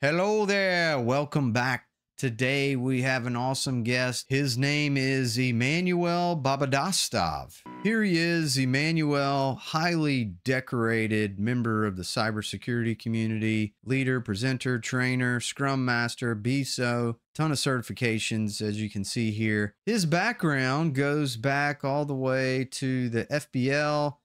Hello there. Welcome back. Today we have an awesome guest. His name is Emmanuel Babadostov. Here he is, Emmanuel, highly decorated member of the cybersecurity community, leader, presenter, trainer, scrum master, BISO, ton of certifications, as you can see here. His background goes back all the way to the FBL,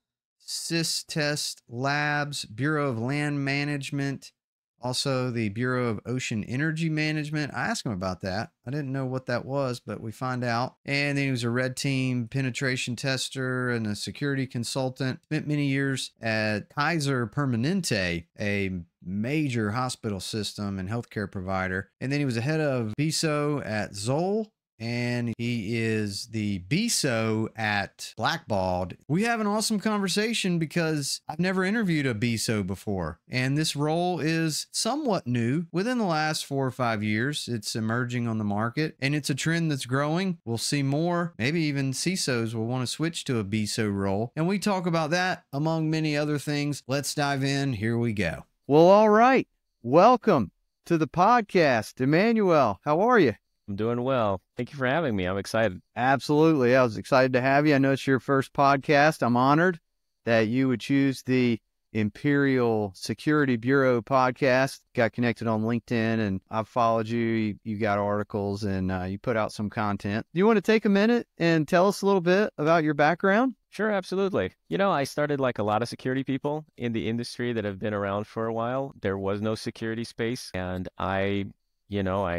SysTest Labs, Bureau of Land Management, also the Bureau of Ocean Energy Management. I asked him about that. I didn't know what that was, but we find out. And then he was a red team penetration tester and a security consultant. Spent many years at Kaiser Permanente, a major hospital system and healthcare provider. And then he was the head of BISO at Zoll. And he is the BISO at Blackbaud. We have an awesome conversation because I've never interviewed a BISO before. And this role is somewhat new. Within the last 4 or 5 years, it's emerging on the market and it's a trend that's growing. We'll see more. Maybe even CISOs will want to switch to a BISO role. And we talk about that among many other things. Let's dive in. Here we go. Well, all right. Welcome to the podcast. Emmanuel, how are you? I'm doing well. Thank you for having me. I'm excited. Absolutely. I was excited to have you. I know it's your first podcast. I'm honored that you would choose the Imperial Security Bureau podcast. Got connected on LinkedIn and I've followed you. You got articles and you put out some content. Do you want to take a minute and tell us a little bit about your background? Sure, absolutely. I started like a lot of security people in the industry that have been around for a while. There was no security space and I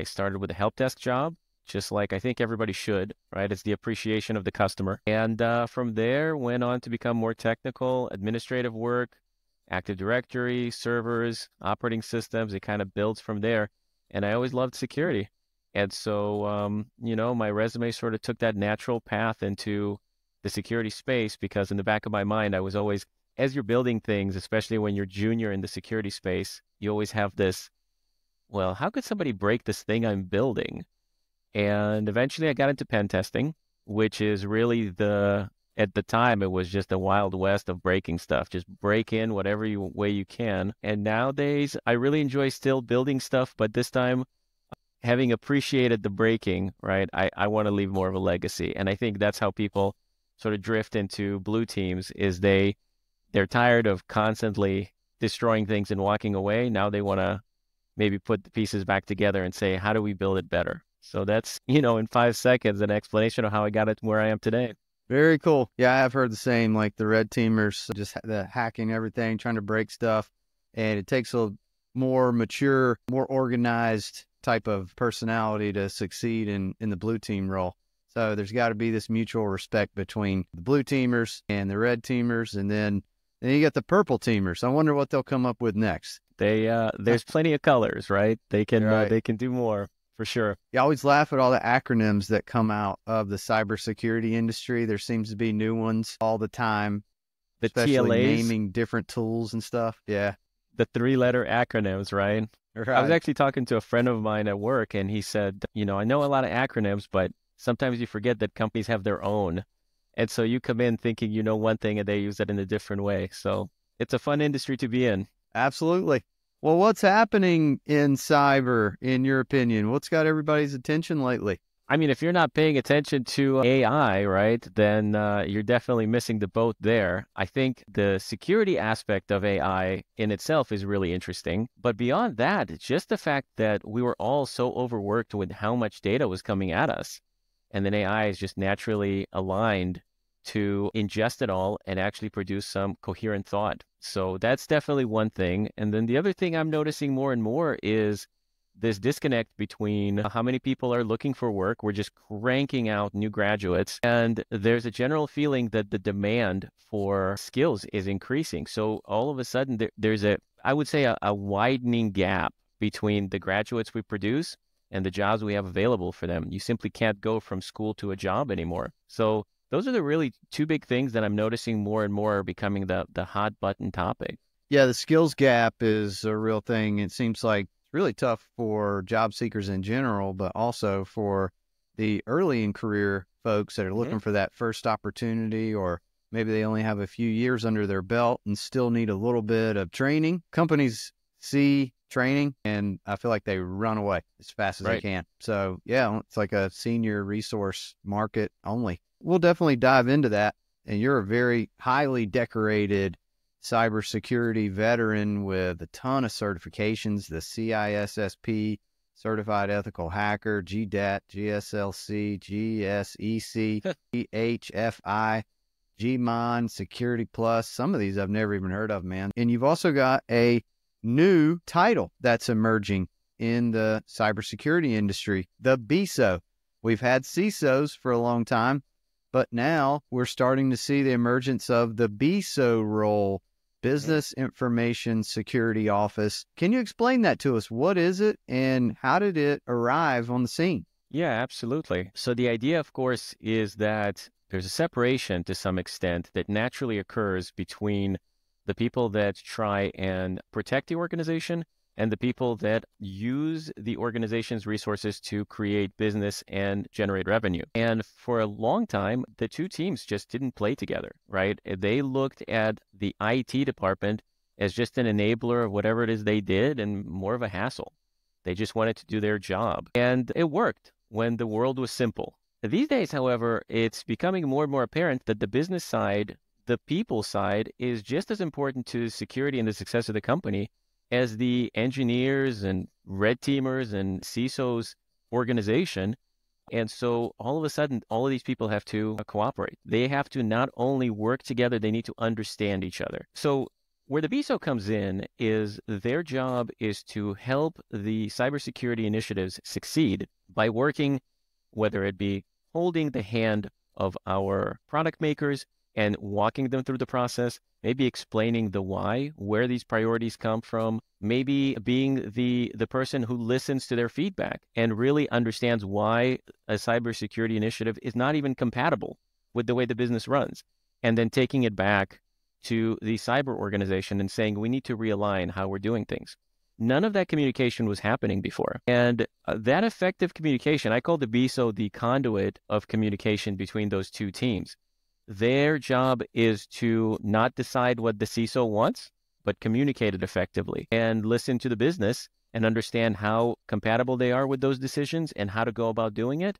started with a help desk job, just like I think everybody should, right? It's the appreciation of the customer. And from there, went on to become more technical, administrative work, Active Directory, servers, operating systems. It kind of builds from there. And I always loved security. And so, my resume sort of took that natural path into the security space because in the back of my mind, I was always, as you're building things, especially when you're junior in the security space, you always have this, well, how could somebody break this thing I'm building? And eventually I got into pen testing, which is really at the time, it was just the Wild West of breaking stuff. Just break in whatever way you can. And nowadays, I really enjoy still building stuff, but this time, having appreciated the breaking, right, I want to leave more of a legacy. And I think that's how people sort of drift into blue teams, is they're tired of constantly destroying things and walking away. Now they want to maybe put the pieces back together and say, how do we build it better? So that's, in 5 seconds, an explanation of how I got it to where I am today. Very cool. Yeah, I've heard the same, like the red teamers, just the hacking everything, trying to break stuff. And it takes a more mature, more organized type of personality to succeed in the blue team role. So there's got to be this mutual respect between the blue teamers and the red teamers. And then you got the purple teamers. I wonder what they'll come up with next. There's plenty of colors, right? They can do more for sure. You always laugh at all the acronyms that come out of the cybersecurity industry. There seems to be new ones all the time, especially TLAs, naming different tools and stuff. Yeah. The 3-letter acronyms, right? I was actually talking to a friend of mine at work and he said, I know a lot of acronyms, but sometimes you forget that companies have their own. And so you come in thinking you know one thing and they use it in a different way. So it's a fun industry to be in. Absolutely. Well, what's happening in cyber, in your opinion? What's got everybody's attention lately? I mean, if you're not paying attention to AI, right, then you're definitely missing the boat there. I think the security aspect of AI in itself is really interesting. But beyond that, it's just the fact that we were all so overworked with how much data was coming at us. And then AI is just naturally aligned to ingest it all and actually produce some coherent thought. So that's definitely one thing. And then the other thing I'm noticing more and more is this disconnect between how many people are looking for work. We're just cranking out new graduates. And there's a general feeling that the demand for skills is increasing. So all of a sudden, there's I would say a widening gap between the graduates we produce and the jobs we have available for them. You simply can't go from school to a job anymore. So those are the really two big things that I'm noticing more and more are becoming the hot button topic. Yeah, the skills gap is a real thing. It seems like it's really tough for job seekers in general, but also for the early in career folks that are looking for that first opportunity, or maybe they only have a few years under their belt and still need a little bit of training. Companies see training, and I feel like they run away as fast as they Right. can. So yeah, it's like a senior resource market only. We'll definitely dive into that. And you're a very highly decorated cybersecurity veteran with a ton of certifications, the CISSP, Certified Ethical Hacker, GDAT, GSLC, GSEC, EHFI, GMON, Security Plus. Some of these I've never even heard of, man. And you've also got a new title that's emerging in the cybersecurity industry, the BISO. We've had CISOs for a long time, but now we're starting to see the emergence of the BISO role, Business Information Security Office. Can you explain that to us? What is it and how did it arrive on the scene? Yeah, absolutely. So the idea, of course, is that there's a separation to some extent that naturally occurs between the people that try and protect the organization and the people that use the organization's resources to create business and generate revenue. And for a long time, the two teams just didn't play together, right? They looked at the IT department as just an enabler of whatever it is they did and more of a hassle. They just wanted to do their job. And it worked when the world was simple. These days, however, it's becoming more and more apparent that the business side, the people side, is just as important to security and the success of the company as the engineers and red teamers and CISOs organization. And so all of a sudden, all of these people have to cooperate. They have to not only work together, they need to understand each other. So where the BISO comes in is their job is to help the cybersecurity initiatives succeed by working, whether it be holding the hand of our product makers and walking them through the process, maybe explaining the why, where these priorities come from, maybe being the person who listens to their feedback and really understands why a cybersecurity initiative is not even compatible with the way the business runs, and then taking it back to the cyber organization and saying, we need to realign how we're doing things. None of that communication was happening before. And that effective communication, I call the BISO the conduit of communication between those two teams. Their job is to not decide what the CISO wants, but communicate it effectively and listen to the business and understand how compatible they are with those decisions and how to go about doing it,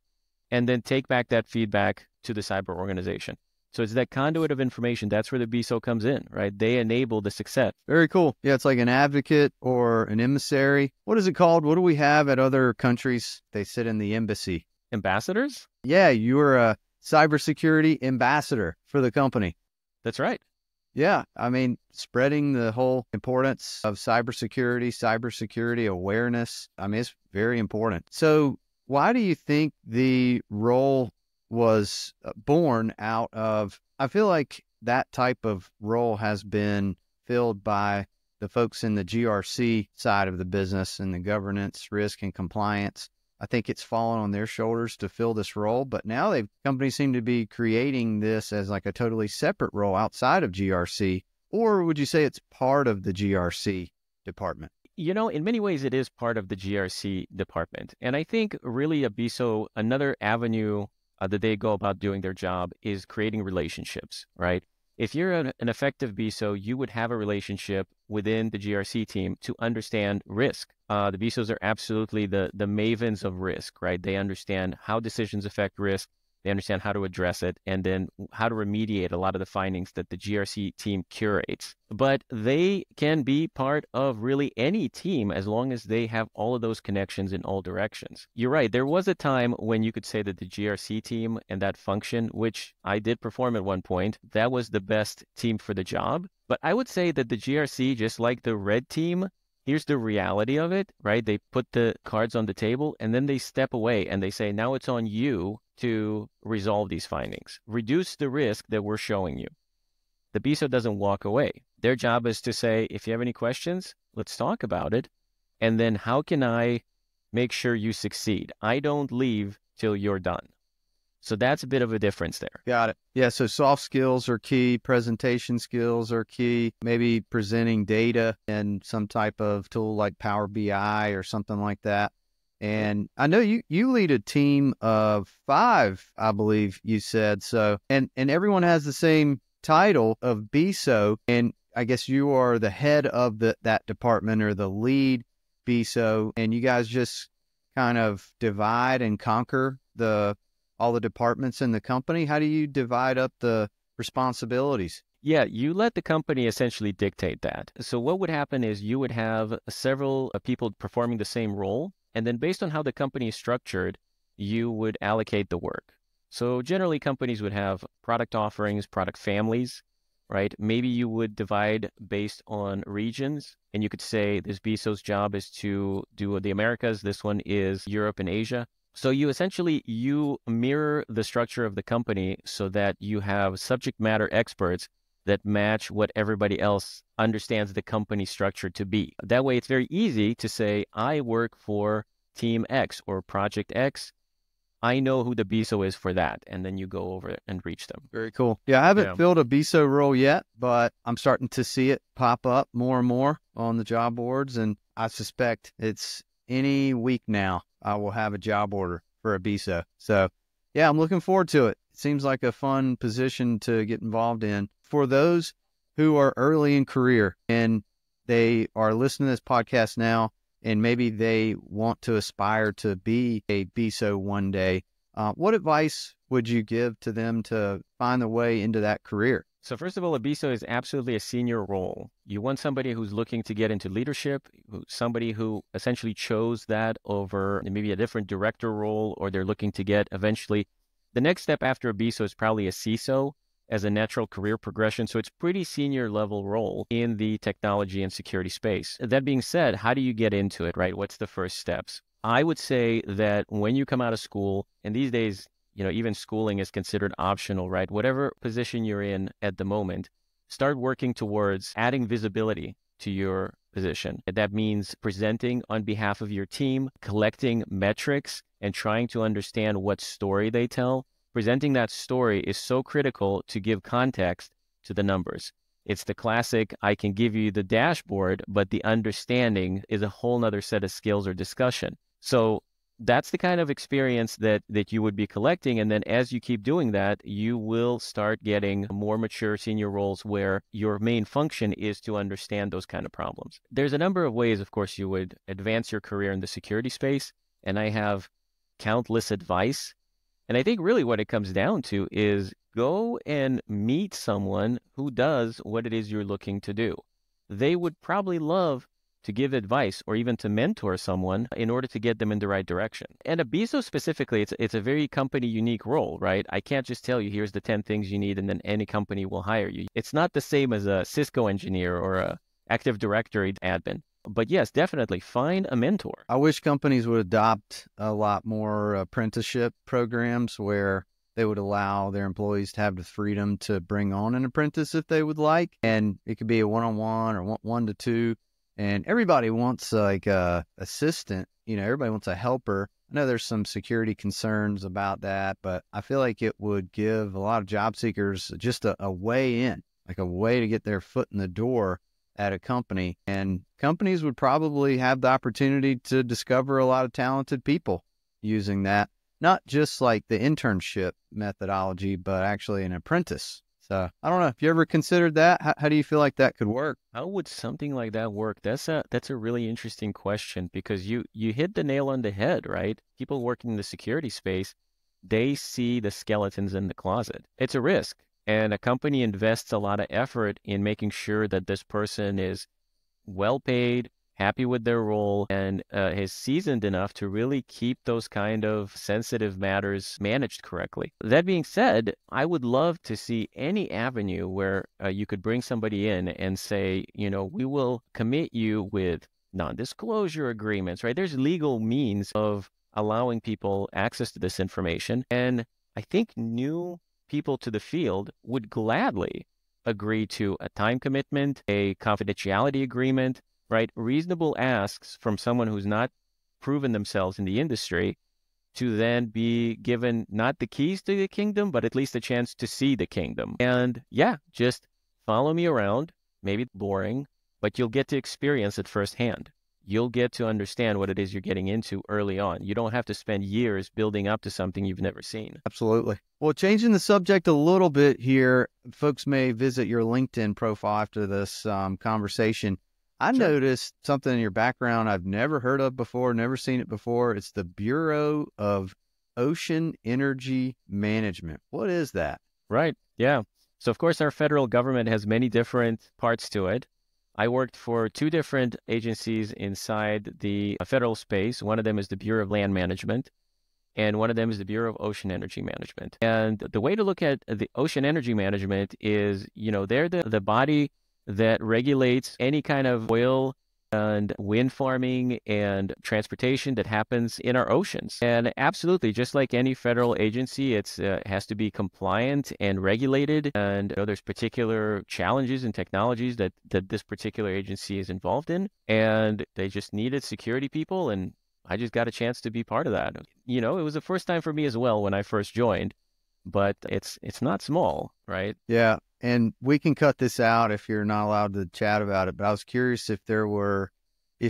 and then take back that feedback to the cyber organization. So it's that conduit of information. That's where the BISO comes in, right? They enable the success. Very cool. Yeah, it's like an advocate or an emissary. What is it called? What do we have at other countries? They sit in the embassy. Ambassadors? Yeah, you are a cybersecurity ambassador for the company. That's right. Yeah, I mean, spreading the whole importance of cybersecurity awareness. I mean, it's very important. So why do you think the role was born out of? I feel like that type of role has been filled by the folks in the GRC side of the business and the governance, risk, and compliance. I think it's fallen on their shoulders to fill this role, but now companies seem to be creating this as like a totally separate role outside of GRC. Or would you say it's part of the GRC department? You know, in many ways, it is part of the GRC department. And I think really a BISO, another avenue that they go about doing their job is creating relationships, right? If you're an effective BISO, you would have a relationship within the GRC team to understand risk. The BISOs are absolutely the mavens of risk, right? They understand how decisions affect risk. They understand how to address it and then how to remediate a lot of the findings that the GRC team curates. But they can be part of really any team as long as they have all of those connections in all directions. You're right. There was a time when you could say that the GRC team and that function, which I did perform at one point, that was the best team for the job. But I would say that the GRC, just like the red team, here's the reality of it, right? They put the cards on the table and then they step away and they say, now it's on you to resolve these findings. Reduce the risk that we're showing you. The BISO doesn't walk away. Their job is to say, if you have any questions, let's talk about it. And then how can I make sure you succeed? I don't leave till you're done. So that's a bit of a difference there. Got it. Yeah, so soft skills are key, presentation skills are key, maybe presenting data in some type of tool like Power BI or something like that. And I know you lead a team of 5, I believe you said. So, and everyone has the same title of BISO, and I guess you are the head of that department or the lead BSO, and you guys just kind of divide and conquer all the departments in the company? How do you divide up the responsibilities? Yeah, you let the company essentially dictate that. So what would happen is you would have several people performing the same role, and then based on how the company is structured, you would allocate the work. So generally companies would have product offerings, product families, right? Maybe you would divide based on regions, and you could say this BSO's job is to do the Americas, this one is Europe and Asia. So you mirror the structure of the company so that you have subject matter experts that match what everybody else understands the company structure to be. That way, it's very easy to say, I work for Team X or Project X. I know who the BSO is for that. And then you go over and reach them. Very cool. Yeah, I haven't filled a BSO role yet, but I'm starting to see it pop up more and more on the job boards. And I suspect it's any week now, I will have a job order for a BSO. So yeah, I'm looking forward to it. It seems like a fun position to get involved in. For those who are early in career and they are listening to this podcast now, and maybe they want to aspire to be a BSO one day, what advice would you give to them to find their way into that career? So first of all, a BSO is absolutely a senior role. You want somebody who's looking to get into leadership, somebody who essentially chose that over maybe a different director role, or they're looking to get eventually. The next step after a BSO is probably a CISO as a natural career progression. So it's pretty senior level role in the technology and security space. That being said, how do you get into it, right? What's the first steps? I would say that when you come out of school, and these days, even schooling is considered optional, right? Whatever position you're in at the moment, start working towards adding visibility to your position. That means presenting on behalf of your team, collecting metrics, and trying to understand what story they tell. Presenting that story is so critical to give context to the numbers. It's the classic, I can give you the dashboard, but the understanding is a whole nother set of skills or discussion. So that's the kind of experience that you would be collecting. And then as you keep doing that, you will start getting more mature senior roles where your main function is to understand those kind of problems. There's a number of ways, of course, you would advance your career in the security space. And I have countless advice. And I think really what it comes down to is go and meet someone who does what it is you're looking to do. They would probably love to give advice or even to mentor someone in order to get them in the right direction. And a BSO specifically, it's a very company unique role, right? I can't just tell you, here's the 10 things you need, and then any company will hire you. It's not the same as a Cisco engineer or a Active Directory admin. But yes, definitely find a mentor. I wish companies would adopt a lot more apprenticeship programs where they would allow their employees to have the freedom to bring on an apprentice if they would like. And it could be a one-on-one or one-to-two. And everybody wants like a assistant, everybody wants a helper. I know there's some security concerns about that, but I feel like it would give a lot of job seekers just a way in, like a way to get their foot in the door at a company. And companies would probably have the opportunity to discover a lot of talented people using that, not just like the internship methodology, but actually an apprentice. So I don't know if you ever considered that. How do you feel like that could work? How would something like that work? That's a really interesting question, because you hit the nail on the head, right? People working in the security space, they see the skeletons in the closet. It's a risk. And a company invests a lot of effort in making sure that this person is well paid, happy with their role, and is seasoned enough to really keep those kind of sensitive matters managed correctly. That being said, I would love to see any avenue where you could bring somebody in and say, we will commit you with non-disclosure agreements, right? There's legal means of allowing people access to this information. And I think new people to the field would gladly agree to a time commitment, a confidentiality agreement, right? Reasonable asks from someone who's not proven themselves in the industry to then be given not the keys to the kingdom, but at least a chance to see the kingdom. And yeah, just follow me around, maybe boring, but you'll get to experience it firsthand. You'll get to understand what it is you're getting into early on. You don't have to spend years building up to something you've never seen. Absolutely. Well, changing the subject a little bit here, folks may visit your LinkedIn profile after this conversation. I Sure. noticed something in your background I've never heard of before, never seen it before. It's the Bureau of Ocean Energy Management. What is that? Right. Yeah. So of course, our federal government has many different parts to it. I worked for two different agencies inside the federal space. One of them is the Bureau of Land Management, and one of them is the Bureau of Ocean Energy Management. And the way to look at the Ocean Energy Management is, they're the body that regulates any kind of oil and wind farming and transportation that happens in our oceans. And absolutely, just like any federal agency, it has to be compliant and regulated. And there's particular challenges and technologies that this particular agency is involved in. And they just needed security people, and I just got a chance to be part of that. It was the first time for me as well when I first joined, but it's not small, right? Yeah. And we can cut this out if you're not allowed to chat about it. But I was curious if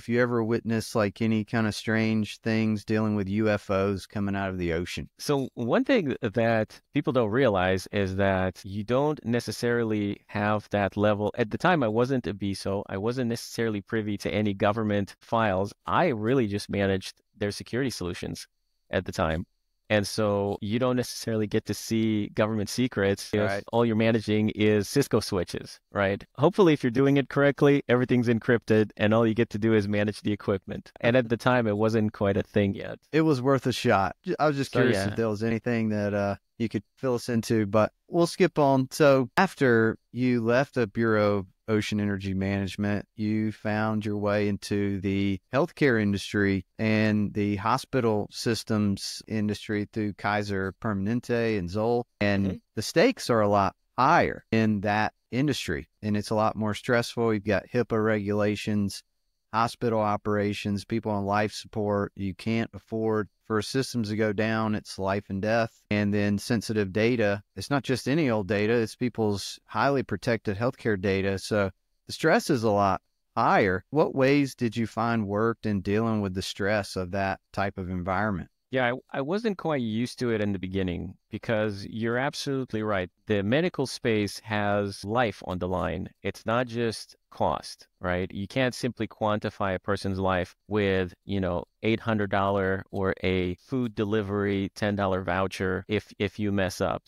you ever witnessed like any kind of strange things dealing with UFOs coming out of the ocean. So one thing that people don't realize is that you don't necessarily have that level. At the time, I wasn't a BSO. I wasn't necessarily privy to any government files. I really just managed their security solutions at the time. And so you don't necessarily get to see government secrets if Right. all you're managing is Cisco switches, right? Hopefully, if you're doing it correctly, everything's encrypted and all you get to do is manage the equipment. And at the time, it wasn't quite a thing yet. It was worth a shot. I was just So, curious yeah. if there was anything that you could fill us into, but we'll skip on. So after you left the Bureau of Ocean Energy Management, you found your way into the healthcare industry and the hospital systems industry through Kaiser Permanente and Zoll. And the stakes are a lot higher in that industry, and it's a lot more stressful. You've got HIPAA regulations, hospital operations, people on life support. You can't afford for systems to go down. It's life and death. And then sensitive data. It's not just any old data. It's people's highly protected healthcare data. So the stress is a lot higher. What ways did you find worked in dealing with the stress of that type of environment? Yeah, I wasn't quite used to it in the beginning because you're absolutely right. The medical space has life on the line. It's not just cost, right? You can't simply quantify a person's life with, $800 or a food delivery $10 voucher if you mess up.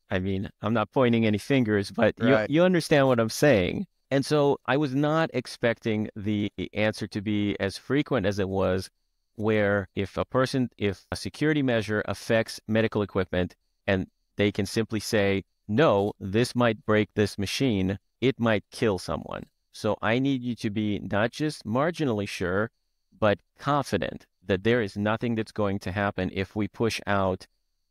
I'm not pointing any fingers, but Right. you understand what I'm saying. And so I was not expecting the answer to be as frequent as it was, where if a security measure affects medical equipment and they can simply say, no, this might break this machine, it might kill someone. So I need you to be not just marginally sure, but confident that there is nothing that's going to happen if we push out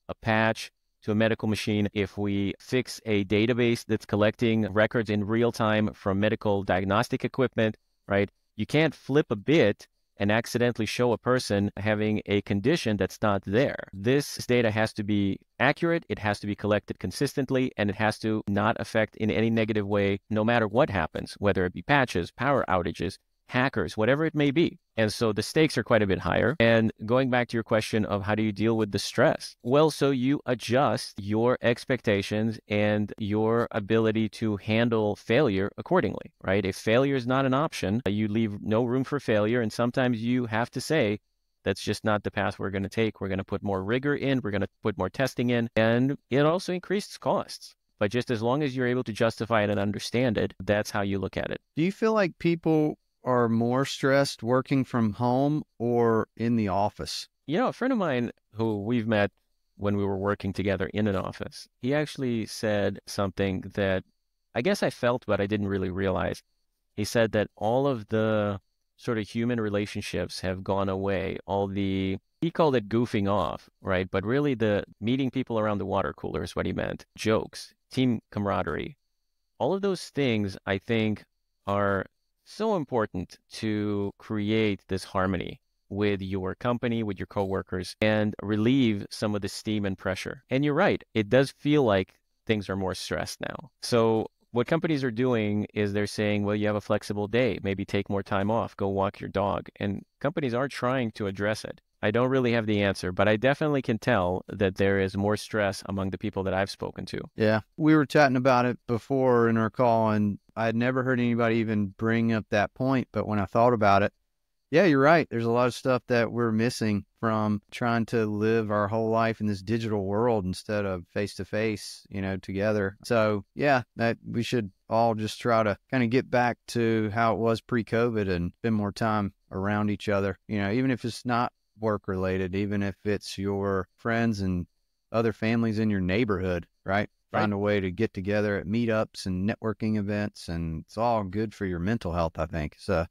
a patch to a medical machine, if we fix a database that's collecting records in real time from medical diagnostic equipment, right? You can't flip a bit and accidentally show a person having a condition that's not there. This data has to be accurate, it has to be collected consistently, and it has to not affect in any negative way, no matter what happens, whether it be patches, power outages, hackers, whatever it may be. And so the stakes are quite a bit higher. And going back to your question of how do you deal with the stress? Well, so you adjust your expectations and your ability to handle failure accordingly, right? If failure is not an option, you leave no room for failure. And sometimes you have to say, that's just not the path we're going to take. We're going to put more rigor in. We're going to put more testing in. And it also increases costs. But just as long as you're able to justify it and understand it, that's how you look at it. Do you feel like people are more stressed working from home or in the office? A friend of mine who we've met when we were working together in an office, he actually said something that I guess I felt, but I didn't really realize. He said that all of the sort of human relationships have gone away. He called it goofing off, right? But really the meeting people around the water cooler is what he meant. Jokes, team camaraderie. All of those things, I think, are so important to create this harmony with your company, with your coworkers, and relieve some of the steam and pressure. And you're right, it does feel like things are more stressed now. So what companies are doing is they're saying, well, you have a flexible day, maybe take more time off, go walk your dog. And companies are trying to address it. I don't really have the answer, but I definitely can tell that there is more stress among the people that I've spoken to. Yeah. We were chatting about it before in our call, and I had never heard anybody even bring up that point. But when I thought about it, yeah, you're right. There's a lot of stuff that we're missing from trying to live our whole life in this digital world instead of face to face, together. So yeah, that we should all just try to kind of get back to how it was pre-COVID and spend more time around each other, even if it's not work related, even if it's your friends and other families in your neighborhood, right? Find a way to get together at meetups and networking events, and it's all good for your mental health, I think. So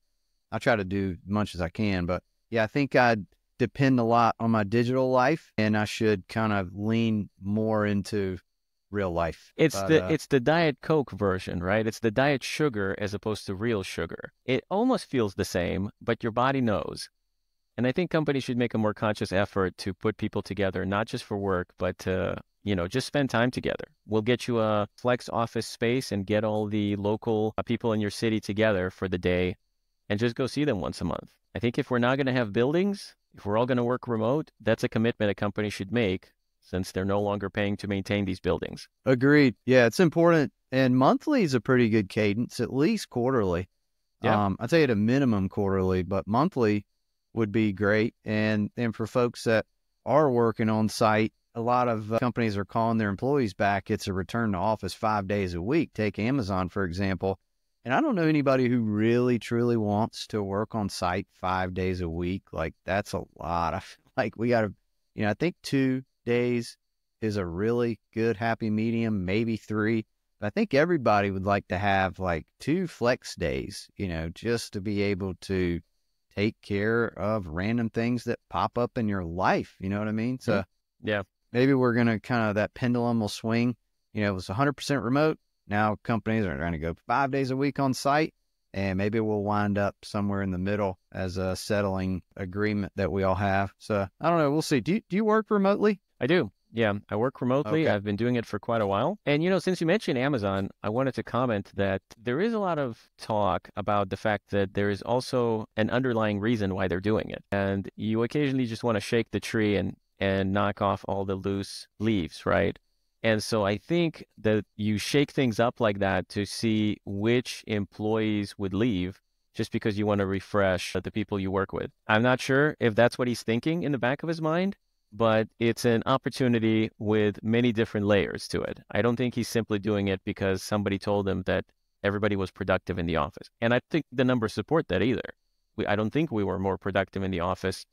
I try to do as much as I can, but yeah, I think I depend a lot on my digital life, and I should kind of lean more into real life. It's the Diet Coke version, right? It's the diet sugar as opposed to real sugar. It almost feels the same, but your body knows. And I think companies should make a more conscious effort to put people together, not just for work, but to, just spend time together. We'll get you a flex office space and get all the local people in your city together for the day and just go see them once a month. I think if we're not going to have buildings, if we're all going to work remote, that's a commitment a company should make since they're no longer paying to maintain these buildings. Agreed. Yeah, it's important. And monthly is a pretty good cadence, at least quarterly. Yeah. I'd say at a minimum quarterly, but monthly would be great. And for folks that are working on site, a lot of companies are calling their employees back. It's a return to office 5 days a week. Take Amazon, for example. And I don't know anybody who really, truly wants to work on site 5 days a week. Like, that's a lot. I feel like we got to, I think 2 days is a really good happy medium, maybe 3. But I think everybody would like to have like 2 flex days, just to be able to take care of random things that pop up in your life. You know what I mean? So yeah, maybe we're going to kind of, that pendulum will swing. It was 100% remote. Now companies are trying to go 5 days a week on site, and maybe we'll wind up somewhere in the middle as a settling agreement that we all have. So I don't know. We'll see. Do you work remotely? I do. Yeah, I work remotely. Okay. I've been doing it for quite a while. And, since you mentioned Amazon, I wanted to comment that there is a lot of talk about the fact that there is also an underlying reason why they're doing it. And you occasionally just want to shake the tree and knock off all the loose leaves, right? And so I think that you shake things up like that to see which employees would leave just because you want to refresh the people you work with. I'm not sure if that's what he's thinking in the back of his mind, but it's an opportunity with many different layers to it. I don't think he's simply doing it because somebody told him that everybody was productive in the office. And I think the numbers support that either. I don't think we were more productive in the office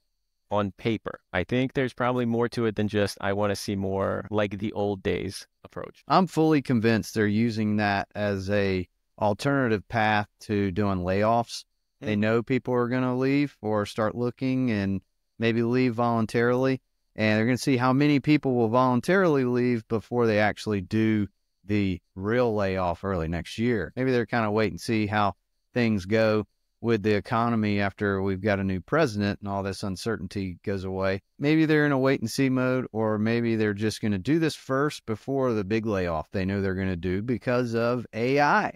on paper. I think there's probably more to it than just, I want to see more like the old days approach. I'm fully convinced they're using that as a alternative path to doing layoffs. They know people are going to leave or start looking and maybe leave voluntarily. And they're going to see how many people will voluntarily leave before they actually do the real layoff early next year. Maybe they're kind of wait and see how things go with the economy after we've got a new president and all this uncertainty goes away. Maybe they're in a wait and see mode, or maybe they're just going to do this first before the big layoff they know they're going to do because of AI,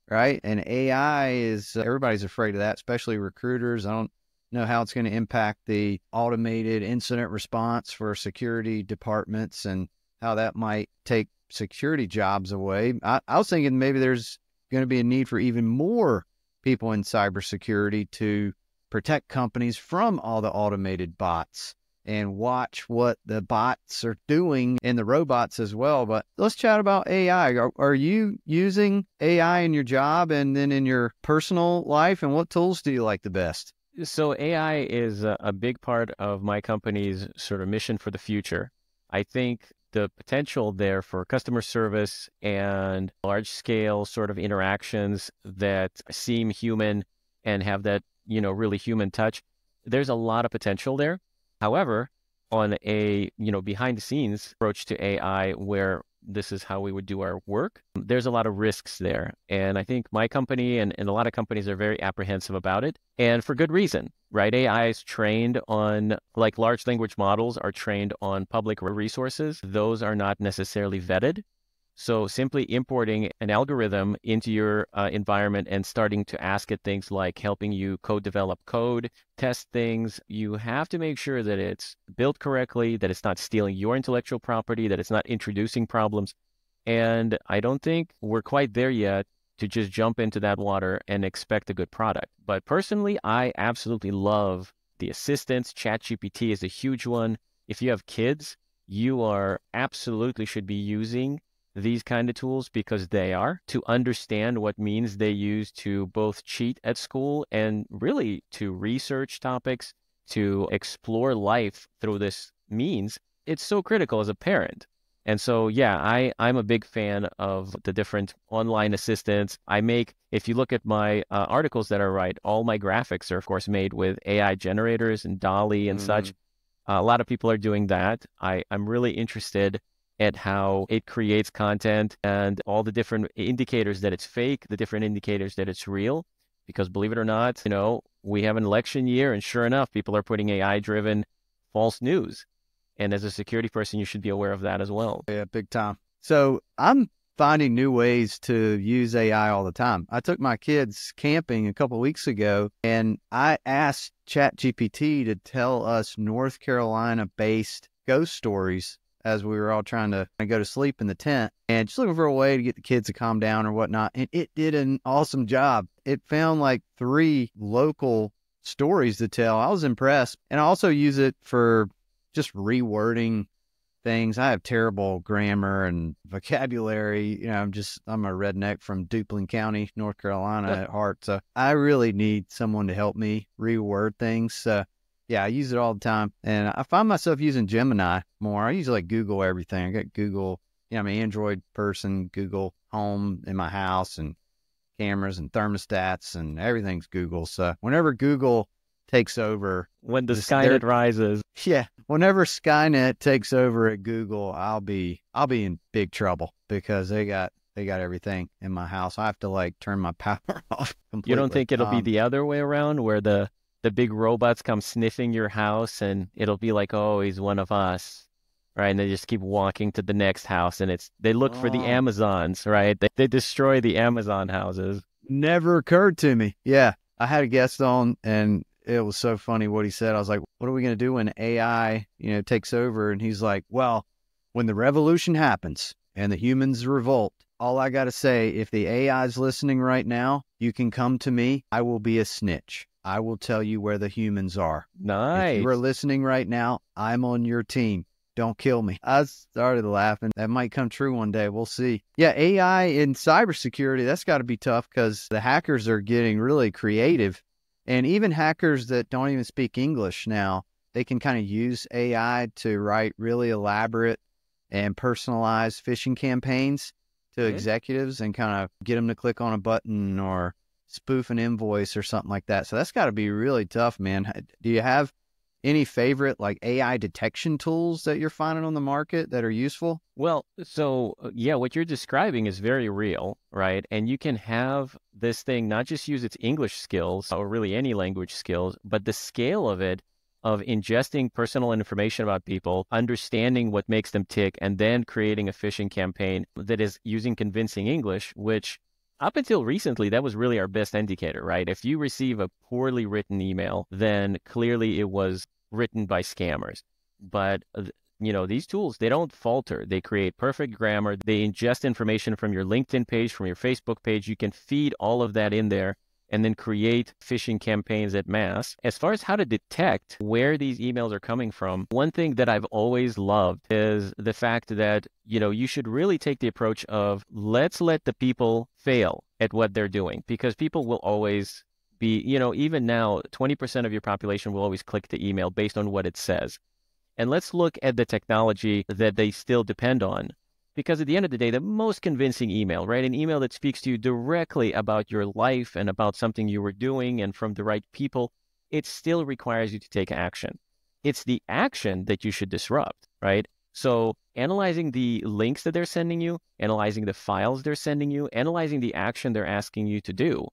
right? And AI is, everybody's afraid of that, especially recruiters. I don't know how it's going to impact the automated incident response for security departments and how that might take security jobs away. I was thinking maybe there's going to be a need for even more people in cybersecurity to protect companies from all the automated bots and watch what the bots are doing and the robots as well. But let's chat about AI. Are you using AI in your job and then in your personal life? And what tools do you like the best? So AI is a big part of my company's sort of mission for the future. I think the potential there for customer service and large scale sort of interactions that seem human and have that, really human touch, there's a lot of potential there. However, on a, behind the scenes approach to AI where this is how we would do our work, there's a lot of risks there. And I think my company and a lot of companies are very apprehensive about it. And for good reason, right? AI is trained on, like large language models are trained on public resources. Those are not necessarily vetted. So simply importing an algorithm into your environment and starting to ask it things like helping you develop code, test things, you have to make sure that it's built correctly, that it's not stealing your intellectual property, that it's not introducing problems. And I don't think we're quite there yet to just jump into that water and expect a good product. But personally, I absolutely love the assistants. ChatGPT is a huge one. If you have kids, you are absolutely should be using these kind of tools because they are to understand what means they use to both cheat at school and really to research topics, to explore life through this means. It's so critical as a parent. And so, yeah, I'm a big fan of the different online assistants. If you look at my articles that I write, all my graphics are, of course, made with AI generators and DALL-E and such. A lot of people are doing that. I'm really interested at how it creates content and all the different indicators that it's fake, the different indicators that it's real. Because believe it or not, we have an election year, and sure enough, people are putting AI-driven false news. And as a security person, you should be aware of that as well. Yeah, big time. So I'm finding new ways to use AI all the time. I took my kids camping a couple of weeks ago, and I asked ChatGPT to tell us North Carolina-based ghost stories as we were all trying to go to sleep in the tent and just looking for a way to get the kids to calm down or whatnot. And it did an awesome job. It found like 3 local stories to tell. I was impressed. And I also use it for just rewording things. I have terrible grammar and vocabulary. I'm a redneck from Duplin County, North Carolina at heart. So I really need someone to help me reword things. So yeah, I use it all the time. And I find myself using Gemini more. I usually Google everything. I got Google, I'm an Android person, Google Home in my house and cameras and thermostats and everything's Google. So whenever Google takes over, when the Skynet rises. Yeah. Whenever Skynet takes over at Google, I'll be in big trouble because they got everything in my house. I have to turn my power off completely. You don't think it'll be the other way around where the big robots come sniffing your house and it'll be like, oh, he's one of us, right? And they just keep walking to the next house and they look for the Amazons, right? They destroy the Amazon houses. Never occurred to me. Yeah. I had a guest on and it was so funny what he said. I was like, what are we going to do when AI, takes over? And he's like, well, when the revolution happens and the humans revolt, all I got to say, if the AI is listening right now, you can come to me. I will be a snitch. I will tell you where the humans are. Nice. If you are listening right now, I'm on your team. Don't kill me. I started laughing. That might come true one day. We'll see. Yeah, AI in cybersecurity, that's got to be tough because the hackers are getting really creative. And even hackers that don't even speak English now, they can kind of use AI to write really elaborate and personalized phishing campaigns to executives and kind of get them to click on a button or spoof an invoice or something like that. So that's got to be really tough, man. Do you have any favorite AI detection tools that you're finding on the market that are useful? Well, so yeah, what you're describing is very real, right? And you can have this thing not just use its English skills or really any language skills, but the scale of it, of ingesting personal information about people, understanding what makes them tick, and then creating a phishing campaign that is using convincing English, which up until recently, that was really our best indicator, right? If you receive a poorly written email, then clearly it was written by scammers. But, these tools, they don't falter. They create perfect grammar. They ingest information from your LinkedIn page, from your Facebook page. You can feed all of that in there and then create phishing campaigns at mass. As far as how to detect where these emails are coming from, one thing that I've always loved is the fact that, you should really take the approach of let's let the people fail at what they're doing, because people will always be, even now, 20% of your population will always click the email based on what it says. And let's look at the technology that they still depend on. Because at the end of the day, the most convincing email, right? An email that speaks to you directly about your life and about something you were doing and from the right people, it still requires you to take action. It's the action that you should disrupt, right? So analyzing the links that they're sending you, analyzing the files they're sending you, analyzing the action they're asking you to do,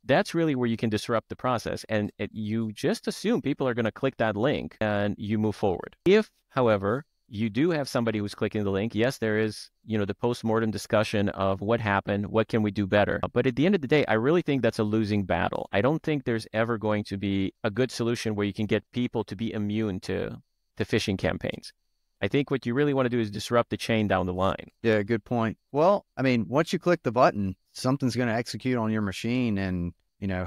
that's really where you can disrupt the process. And you just assume people are going to click that link and you move forward. If, however, you do have somebody who's clicking the link. Yes, there is, the post-mortem discussion of what happened, what can we do better? But at the end of the day, I really think that's a losing battle. I don't think there's ever going to be a good solution where you can get people to be immune to phishing campaigns. I think what you really want to do is disrupt the chain down the line. Yeah, good point. Well, I mean, once you click the button, something's going to execute on your machine, and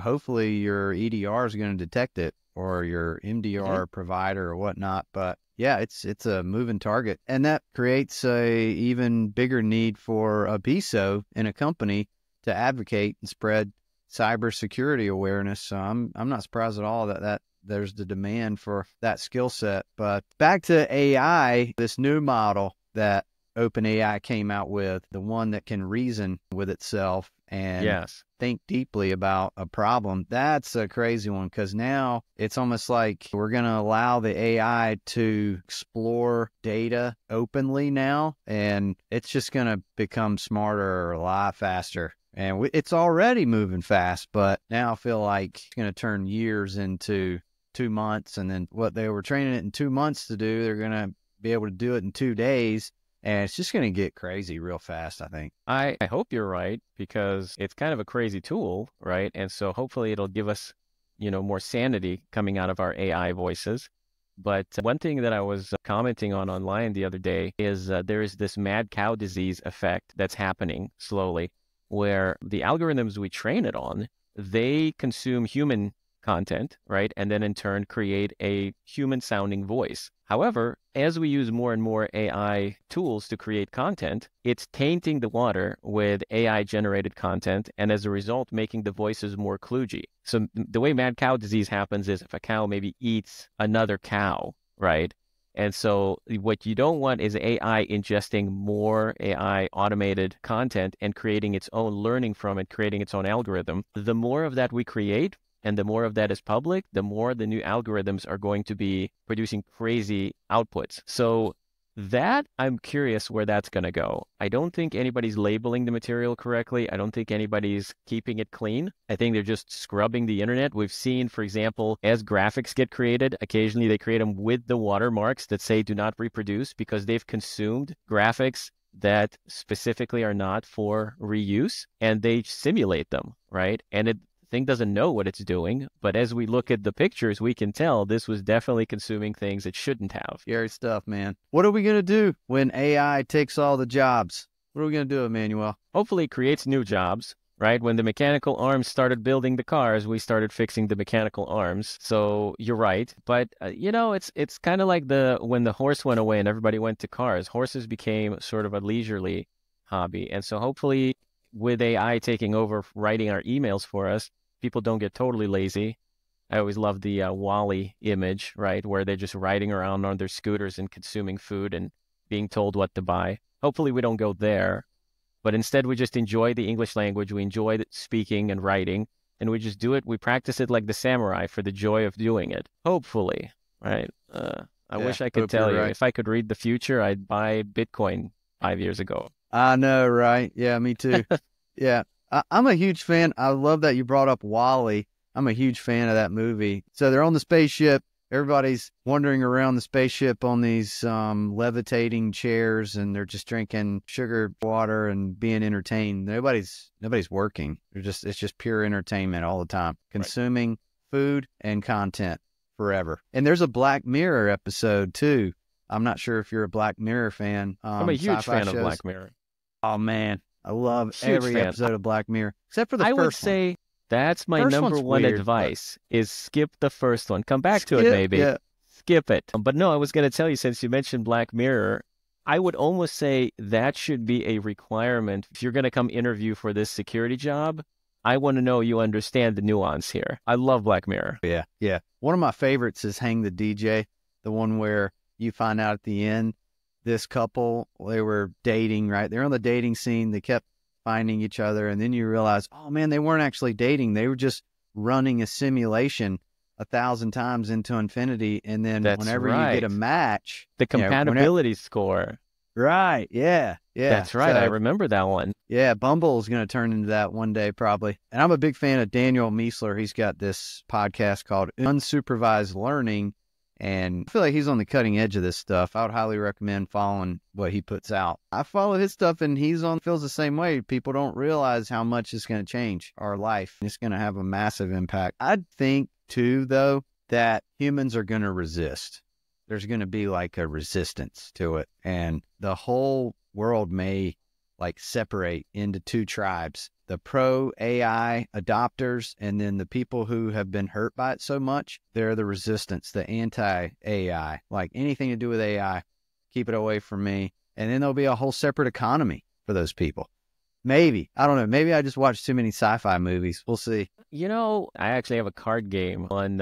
hopefully your EDR is going to detect it, or your MDR provider or whatnot. But yeah, it's a moving target, and that creates a even bigger need for a BISO in a company to advocate and spread cybersecurity awareness. So I'm not surprised at all that there's the demand for that skill set. But back to AI, this new model that OpenAI came out with, the one that can reason with itself and think deeply about a problem. That's a crazy one, because now it's almost like we're going to allow the AI to explore data openly now, and it's just going to become smarter a lot faster. And it's already moving fast, but now I feel like it's going to turn years into 2 months, and then what they were training it in 2 months to do, they're going to be able to do it in 2 days. And it's just going to get crazy real fast, I think. I hope you're right, because it's kind of a crazy tool, right? And so hopefully it'll give us, more sanity coming out of our AI voices. But one thing that I was commenting on online the other day is there is this mad cow disease effect that's happening slowly, where the algorithms we train it on, they consume human content, right? And then in turn create a human sounding voice. However, as we use more and more AI tools to create content, it's tainting the water with AI generated content, and as a result, making the voices more kludgy. So the way mad cow disease happens is if a cow maybe eats another cow, right? And so what you don't want is AI ingesting more AI automated content and creating its own learning from it, creating its own algorithm. The more of that we create, and the more of that is public, the more the new algorithms are going to be producing crazy outputs. So that, I'm curious where that's going to go. I don't think anybody's labeling the material correctly. I don't think anybody's keeping it clean. I think they're just scrubbing the internet. We've seen, for example, as graphics get created, occasionally they create them with the watermarks that say do not reproduce, because they've consumed graphics that specifically are not for reuse, and they simulate them, right? And the thing doesn't know what it's doing, but as we look at the pictures, we can tell this was definitely consuming things it shouldn't have. Scary stuff, man. What are we going to do when AI takes all the jobs? What are we going to do, Emmanuel? Hopefully it creates new jobs, right? When the mechanical arms started building the cars, we started fixing the mechanical arms. So you're right. But, it's kind of like when the horse went away and everybody went to cars, horses became sort of a leisurely hobby. And so hopefully with AI taking over writing our emails for us, people don't get totally lazy. I always love the WALL-E image, right, where they're just riding around on their scooters and consuming food and being told what to buy. Hopefully we don't go there, but instead we just enjoy the English language. We enjoy speaking and writing, and we just do it. We practice it like the samurai for the joy of doing it. Hopefully, right? I wish I could tell you. Right. If I could read the future, I'd buy Bitcoin 5 years ago. I know, right? Yeah, me too. Yeah. I'm a huge fan. I love that you brought up WALL-E. I'm a huge fan of that movie. So they're on the spaceship. Everybody's wandering around the spaceship on these levitating chairs, and they're just drinking sugar water and being entertained. Nobody's working. It's just pure entertainment all the time, consuming food and content forever. And there's a Black Mirror episode too. I'm not sure if you're a Black Mirror fan. I'm a huge fan of Black Mirror. Oh man, I love every episode of Black Mirror, except for the first one. I would say that's my number one advice, is skip the first one. Come back to it maybe. Yeah. Skip it. But no, I was going to tell you, since you mentioned Black Mirror, I would almost say that should be a requirement. If you're going to come interview for this security job, I want to know you understand the nuance here. I love Black Mirror. Yeah, yeah. One of my favorites is Hang the DJ, the one where you find out at the end, this couple, they were dating, right? They're on the dating scene. They kept finding each other. And then you realize, oh man, they weren't actually dating. They were just running a simulation 1,000 times into infinity. And then whenever you get a match, the compatibility score. Right. Yeah. Yeah. That's right. So, I remember that one. Yeah. Bumble is going to turn into that one day, probably. And I'm a big fan of Daniel Miessler. He's got this podcast called Unsupervised Learning. And I feel like he's on the cutting edge of this stuff. I would highly recommend following what he puts out. I follow his stuff and feels the same way. People don't realize how much it's going to change our life. It's going to have a massive impact. I think too, though, that humans are going to resist. There's going to be like a resistance to it. And the whole world may like separate into two tribes, the pro AI adopters, and then the people who have been hurt by it so much, they're the resistance, the anti AI, like anything to do with AI, keep it away from me. And then there'll be a whole separate economy for those people. Maybe, I don't know. Maybe I just watched too many sci-fi movies. We'll see. You know, I actually have a card game on,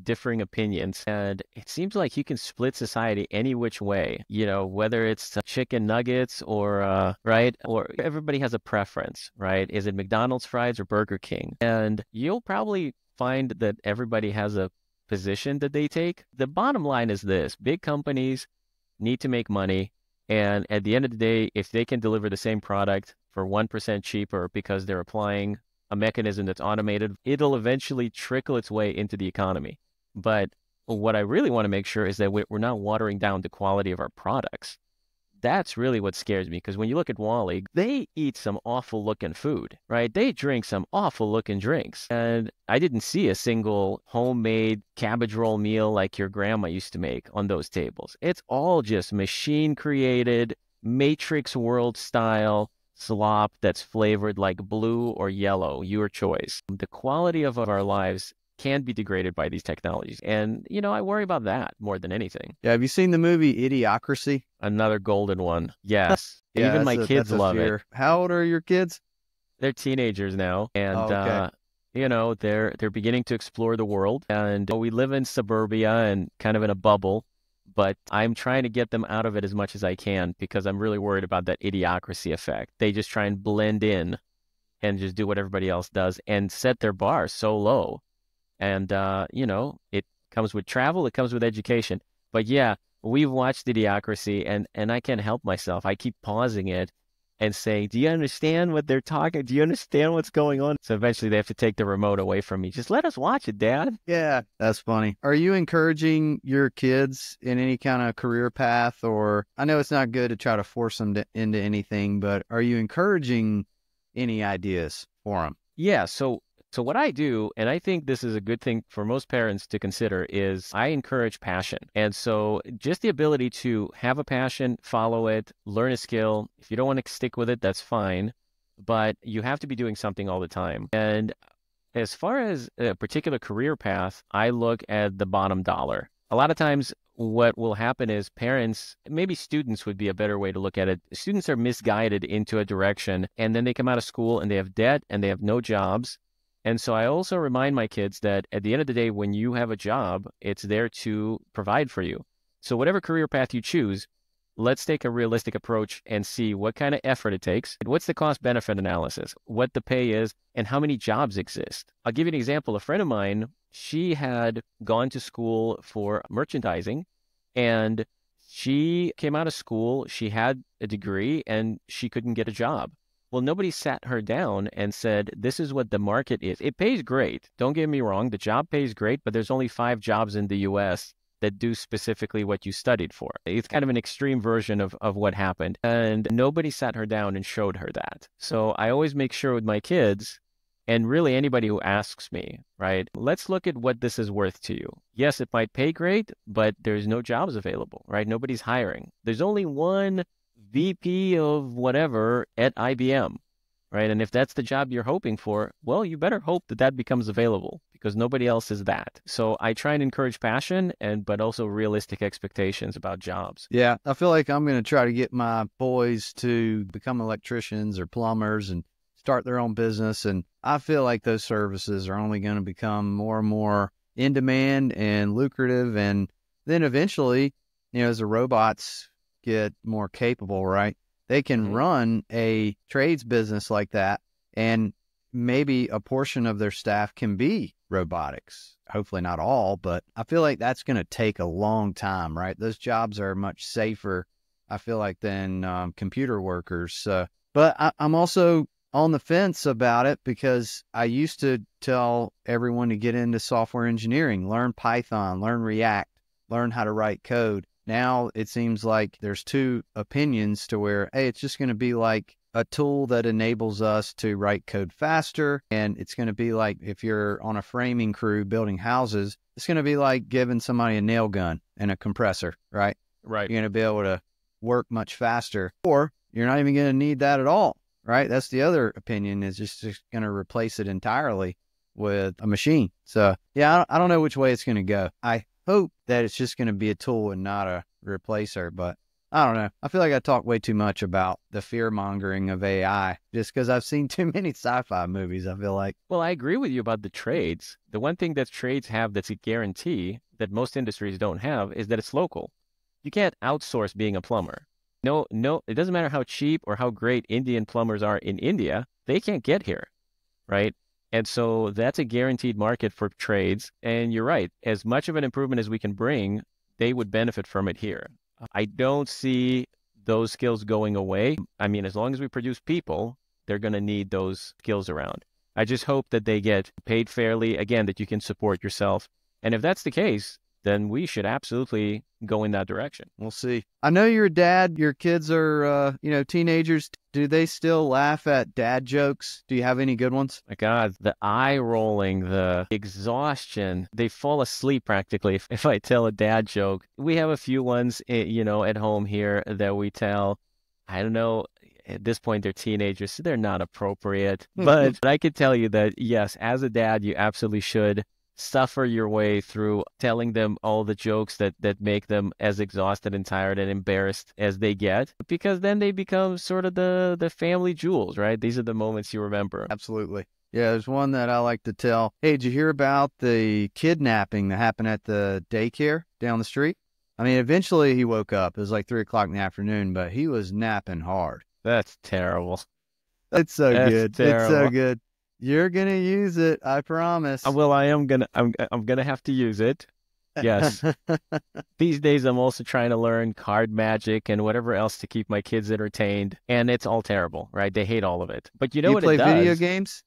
differing opinions. And it seems like you can split society any which way, whether it's chicken nuggets or, right? Or everybody has a preference, right? Is it McDonald's fries or Burger King? And you'll probably find that everybody has a position that they take. The bottom line is this: big companies need to make money. And at the end of the day, if they can deliver the same product for 1% cheaper because they're applying a mechanism that's automated, it'll eventually trickle its way into the economy. But what I really want to make sure is that we're not watering down the quality of our products. That's really what scares me, because when you look at Wally, they eat some awful looking food, right? They drink some awful looking drinks. And I didn't see a single homemade cabbage roll meal like your grandma used to make on those tables. It's all just machine created, Matrix world style slop that's flavored like blue or yellow, your choice. The quality of our lives can be degraded by these technologies. And, I worry about that more than anything. Yeah. Have you seen the movie Idiocracy? Another golden one. Yes. Yeah, even my kids love it. How old are your kids? They're teenagers now. And, okay. They're beginning to explore the world. And we live in suburbia and kind of in a bubble. But I'm trying to get them out of it as much as I can, because I'm really worried about that idiocracy effect. They just try and blend in and just do what everybody else does and set their bar so low. And, it comes with travel, it comes with education. But yeah, we've watched Idiocracy and I can't help myself. I keep pausing it and saying, do you understand what they're talking? Do you understand what's going on? So eventually they have to take the remote away from me. Just let us watch it, Dad. Yeah, that's funny. Are you encouraging your kids in any kind of career path? Or I know it's not good to try to force them into anything, but are you encouraging any ideas for them? Yeah, so what I do, and I think this is a good thing for most parents to consider, is I encourage passion. And so just the ability to have a passion, follow it, learn a skill. If you don't want to stick with it, that's fine. But you have to be doing something all the time. And as far as a particular career path, I look at the bottom dollar. A lot of times what will happen is parents, maybe students would be a better way to look at it. Students are misguided into a direction, and then they come out of school and they have debt and they have no jobs. And so I also remind my kids that at the end of the day, when you have a job, it's there to provide for you. So whatever career path you choose, let's take a realistic approach and see what kind of effort it takes. What's the cost-benefit analysis, what the pay is, and how many jobs exist. I'll give you an example. A friend of mine, she had gone to school for merchandising, and she came out of school, she had a degree, and she couldn't get a job. Well, nobody sat her down and said, this is what the market is. It pays great. Don't get me wrong. The job pays great, but there's only 5 jobs in the U.S. that do specifically what you studied for. It's kind of an extreme version of what happened. And nobody sat her down and showed her that. So I always make sure with my kids, and really anybody who asks me, right, let's look at what this is worth to you. Yes, it might pay great, but there's no jobs available, right? Nobody's hiring. There's only one VP of whatever at IBM, right? And if that's the job you're hoping for, well, you better hope that that becomes available, because nobody else is that. So I try and encourage passion, but also realistic expectations about jobs. Yeah, I feel like I'm going to try to get my boys to become electricians or plumbers and start their own business. And I feel like those services are only going to become more and more in demand and lucrative. And then eventually, as the robots get more capable, right, they can run a trades business like that, and maybe a portion of their staff can be robotics. Hopefully not all, but I feel like that's going to take a long time, right? Those jobs are much safer, I feel like, than computer workers. But I'm also on the fence about it, because I used to tell everyone to get into software engineering, learn Python, learn React, learn how to write code. Now it seems like there's two opinions to where, hey, it's just going to be like a tool that enables us to write code faster. And it's going to be like if you're on a framing crew building houses, it's going to be like giving somebody a nail gun and a compressor, right? Right. You're going to be able to work much faster, or you're not even going to need that at all, right? That's the other opinion, is just going to replace it entirely with a machine. So yeah, I don't know which way it's going to go. I hope that it's just going to be a tool and not a replacer, but I don't know. I feel like I talk way too much about the fear mongering of AI just because I've seen too many sci-fi movies, I feel like. Well, I agree with you about the trades. The one thing that trades have that's a guarantee that most industries don't have is that it's local. You can't outsource being a plumber. No, it doesn't matter how cheap or how great Indian plumbers are in India, they can't get here, right? And so that's a guaranteed market for trades. And you're right, as much of an improvement as we can bring, they would benefit from it here. I don't see those skills going away. I mean, as long as we produce people, they're going to need those skills around. I just hope that they get paid fairly, again, that you can support yourself. And if that's the case, then we should absolutely go in that direction. We'll see. I know you're a dad. Your kids are, teenagers. Do they still laugh at dad jokes? Do you have any good ones? My God, the eye rolling, the exhaustion, they fall asleep practically if I tell a dad joke. We have a few ones, at home here that we tell. I don't know. At this point, they're teenagers, so they're not appropriate. But I could tell you that, yes, as a dad, you absolutely should suffer your way through telling them all the jokes that make them as exhausted and tired and embarrassed as they get, because then they become sort of the family jewels, right? These are the moments you remember. Absolutely. Yeah, there's one that I like to tell. Hey, did you hear about the kidnapping that happened at the daycare down the street? I mean, eventually he woke up. It was like 3 o'clock in the afternoon, but he was napping hard. That's terrible. It's so That's good. terrible. It's so good. You're gonna use it, I promise. Well, I'm gonna have to use it. Yes. These days, I'm also trying to learn card magic and whatever else to keep my kids entertained, and it's all terrible, right? They hate all of it. But you know what it does? You play video games?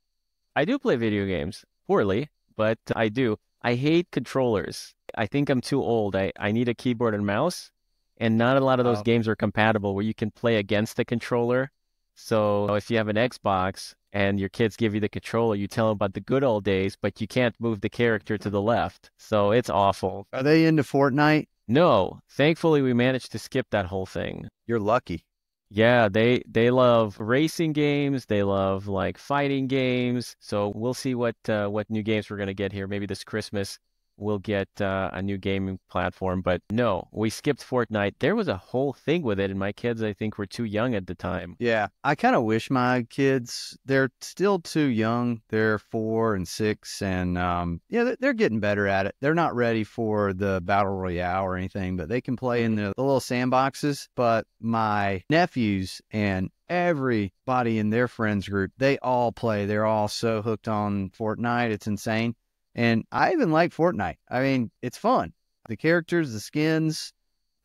I do play video games poorly, but I do. I hate controllers. I think I'm too old. I need a keyboard and mouse, and not a lot of those games are compatible where you can play against the controller. So if you have an Xbox and your kids give you the controller, you tell them about the good old days, but you can't move the character to the left. So it's awful. Are they into Fortnite? No. Thankfully, we managed to skip that whole thing. You're lucky. Yeah, they love racing games. They love like fighting games. So we'll see what new games we're going to get here. Maybe this Christmas we'll get a new gaming platform. But no, we skipped Fortnite. There was a whole thing with it, and my kids, I think, were too young at the time. Yeah, I kind of wish my kids, they're still too young. They're 4 and 6, and they're getting better at it. They're not ready for the Battle Royale or anything, but they can play in the little sandboxes. But my nephews and everybody in their friends group, they all play. They're all so hooked on Fortnite. It's insane. And I even like Fortnite. I mean, it's fun. The characters, the skins,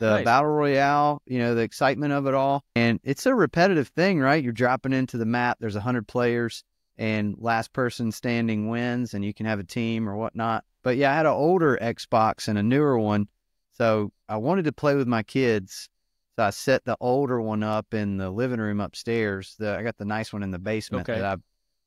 the Battle Royale, the excitement of it all. And it's a repetitive thing, right? You're dropping into the map. There's 100 players and last person standing wins, and you can have a team or whatnot. But yeah, I had an older Xbox and a newer one. So I wanted to play with my kids. So I set the older one up in the living room upstairs. I got the nice one in the basement that I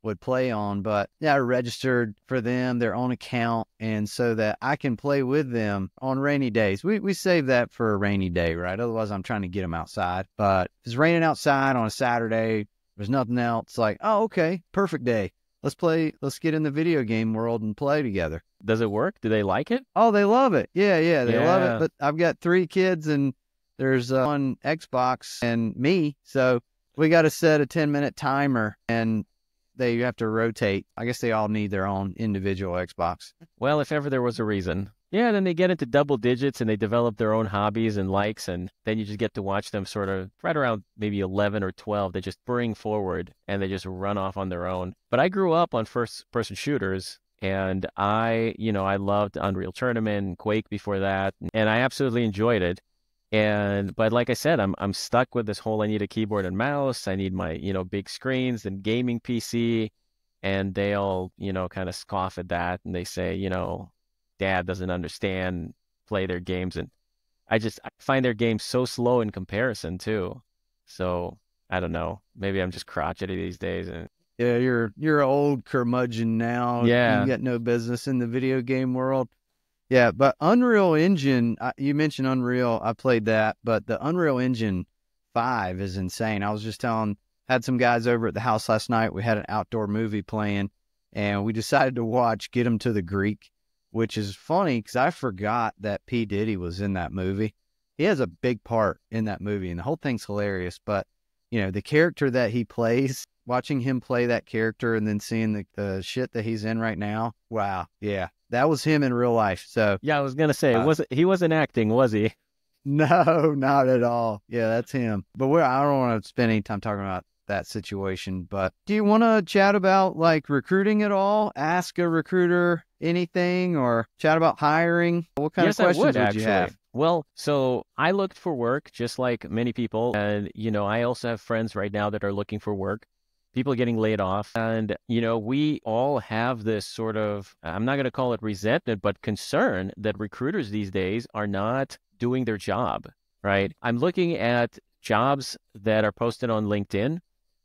would play on, but yeah, I registered for them their own account, and so that I can play with them on rainy days. We save that for a rainy day, right? Otherwise, I'm trying to get them outside. But if it's raining outside on a Saturday, there's nothing else. Like, oh, okay, perfect day. Let's play. Let's get in the video game world and play together. Does it work? Do they like it? Oh, they love it. Yeah, they love it. But I've got 3 kids, and there's one Xbox and me, so we got to set a 10-minute timer, and they have to rotate. I guess they all need their own individual Xbox. Well, if ever there was a reason. Yeah, then they get into double digits and they develop their own hobbies and likes, and then you just get to watch them sort of right around maybe 11 or 12. They just spring forward and they just run off on their own. But I grew up on first-person shooters, and I loved Unreal Tournament and Quake before that, and I absolutely enjoyed it. But like I said, I'm stuck with this whole, I need a keyboard and mouse. I need my, big screens and gaming PC. And they all, kind of scoff at that. And they say, Dad doesn't understand play their games, and I find their games so slow in comparison too. So I don't know. Maybe I'm just crotchety these days. And Yeah, you're an old curmudgeon now. yeah, You got no business in the video game world. Yeah, but Unreal Engine, you mentioned Unreal. I played that, but the Unreal Engine 5 is insane. I was just had some guys over at the house last night. We had an outdoor movie playing, and we decided to watch Get 'Em to the Greek, which is funny because I forgot that P. Diddy was in that movie. He has a big part in that movie, and the whole thing's hilarious. But, the character that he plays, watching him play that character and then seeing the shit that he's in right now, wow, yeah. That was him in real life. So yeah, I was gonna say, he wasn't acting, was he? no, not at all. Yeah, that's him. But I don't want to spend any time talking about that situation. But do you want to chat about like recruiting at all? Ask a recruiter anything, or chat about hiring? What kind of questions would you have? Well, so I looked for work just like many people, and I also have friends right now that are looking for work. People getting laid off. And, we all have this sort of, I'm not going to call it resentment, but concern that recruiters these days are not doing their job, right? I'm looking at jobs that are posted on LinkedIn,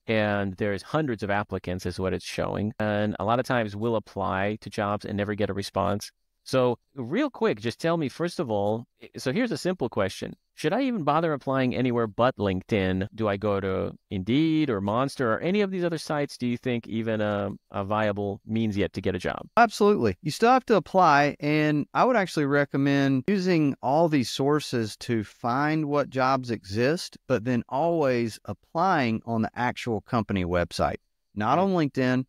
and there's hundreds of applicants is what it's showing. And a lot of times we'll apply to jobs and never get a response. So real quick, just tell me, first of all, so here's a simple question. Should I even bother applying anywhere but LinkedIn? Do I go to Indeed or Monster or any of these other sites? Do you think even a viable means yet to get a job? Absolutely. You still have to apply. And I would actually recommend using all these sources to find what jobs exist, but then always applying on the actual company website, not on LinkedIn.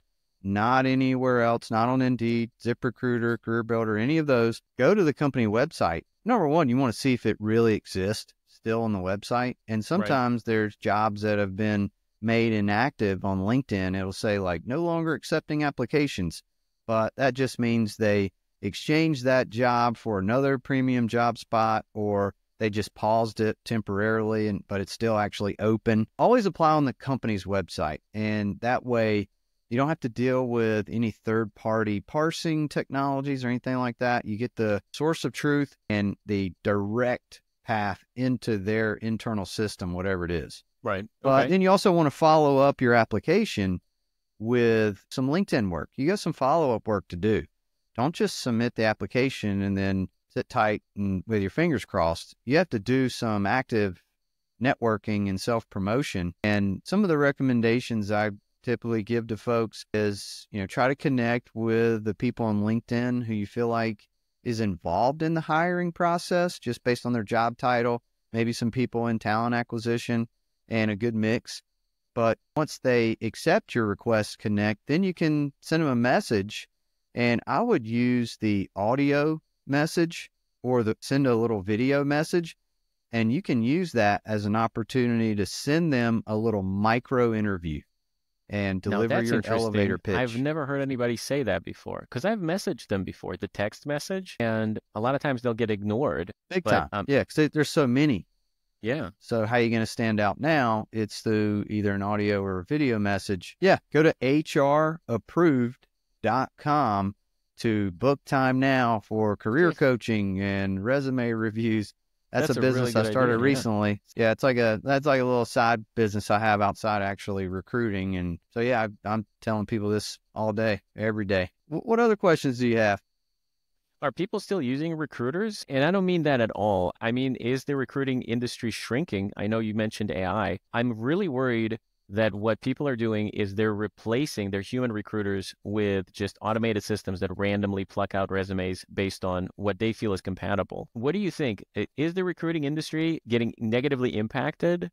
Not anywhere else, not on Indeed, ZipRecruiter, CareerBuilder, any of those. Go to the company website. Number one, you want to see if it really exists still on the website. And sometimes there's jobs that have been made inactive on LinkedIn. It'll say like no longer accepting applications, but that just means they exchanged that job for another premium job spot, or they just paused it temporarily, but it's still actually open. Always apply on the company's website. And that way, you don't have to deal with any third-party parsing technologies or anything like that. You get the source of truth and the direct path into their internal system, whatever it is. Right. But then you also want to follow up your application with some LinkedIn work. You got some follow-up work to do. Don't just submit the application and then sit tight and with your fingers crossed. You have to do some active networking and self-promotion. And some of the recommendations I typically give to folks is, try to connect with the people on LinkedIn who you feel like is involved in the hiring process just based on their job title, maybe some people in talent acquisition, and a good mix. But once they accept your request to connect, then you can send them a message, and I would use the audio message or send a little video message, and you can use that as an opportunity to send them a little micro interview and deliver your elevator pitch. I've never heard anybody say that before, because I've messaged them before, the text message, and a lot of times they'll get ignored. Big time. Yeah, because there's so many. Yeah. So how are you going to stand out now? It's through either an audio or a video message. Yeah, go to hrapproved.com to book time now for career coaching and resume reviews. That's a business really I started recently. Yeah, that's like a little side business I have outside actually recruiting. And so, yeah, I'm telling people this all day, every day. What other questions do you have? Are people still using recruiters? And I don't mean that at all. I mean, is the recruiting industry shrinking? I know you mentioned AI. I'm really worried that what people are doing is they're replacing their human recruiters with just automated systems that randomly pluck out resumes based on what they feel is compatible. What do you think? Is the recruiting industry getting negatively impacted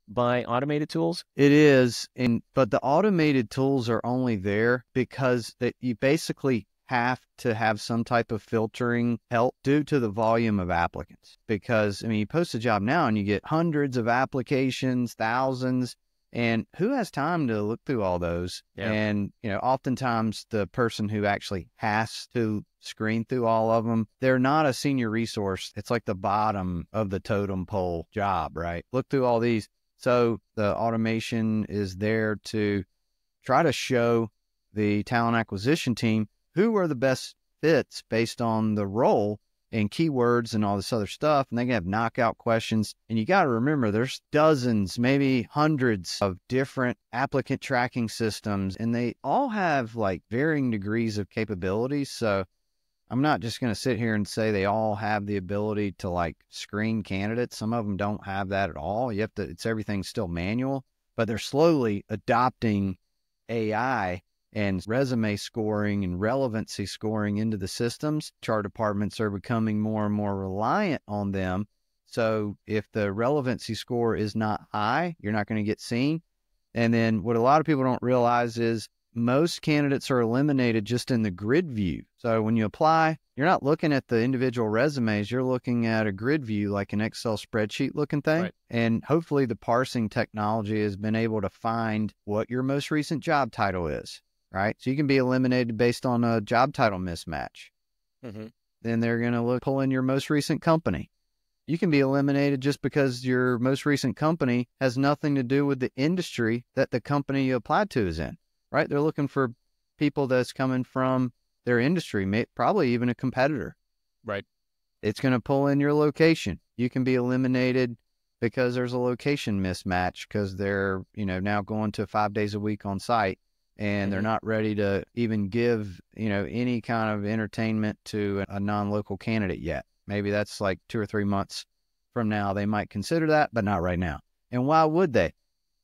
by automated tools? It is, but the automated tools are only there because you basically have to have some type of filtering help due to the volume of applicants. Because, you post a job now and you get hundreds of applications, thousands. And who has time to look through all those? Yeah. And, oftentimes the person who actually has to screen through all of them, they're not a senior resource. It's like the bottom of the totem pole job, right? Look through all these. So the automation is there to try to show the talent acquisition team who are the best fits based on the role and keywords and all this other stuff, and they can have knockout questions. And you got to remember, there's dozens, maybe hundreds of different applicant tracking systems, and they all have like varying degrees of capabilities. So I'm not just going to sit here and say they all have the ability to like screen candidates. Some of them don't have that at all. You have to, it's everything still manual, but they're slowly adopting AI and resume scoring and relevancy scoring into the systems. HR departments are becoming more and more reliant on them. So if the relevancy score is not high, you're not going to get seen. And then what a lot of people don't realize is most candidates are eliminated just in the grid view. So when you apply, you're not looking at the individual resumes, you're looking at a grid view, like an Excel spreadsheet looking thing. Right. And hopefully the parsing technology has been able to find what your most recent job title is, right? So you can be eliminated based on a job title mismatch. Mm-hmm. Then they're going to pull in your most recent company. You can be eliminated just because your most recent company has nothing to do with the industry that the company you applied to is in. Right? They're looking for people that's coming from their industry, probably even a competitor. Right. It's going to pull in your location. You can be eliminated because there's a location mismatch because they're, now going to 5 days a week on site and they're not ready to even give, any kind of entertainment to a non-local candidate yet. Maybe that's like 2 or 3 months from now. They might consider that, but not right now. And why would they?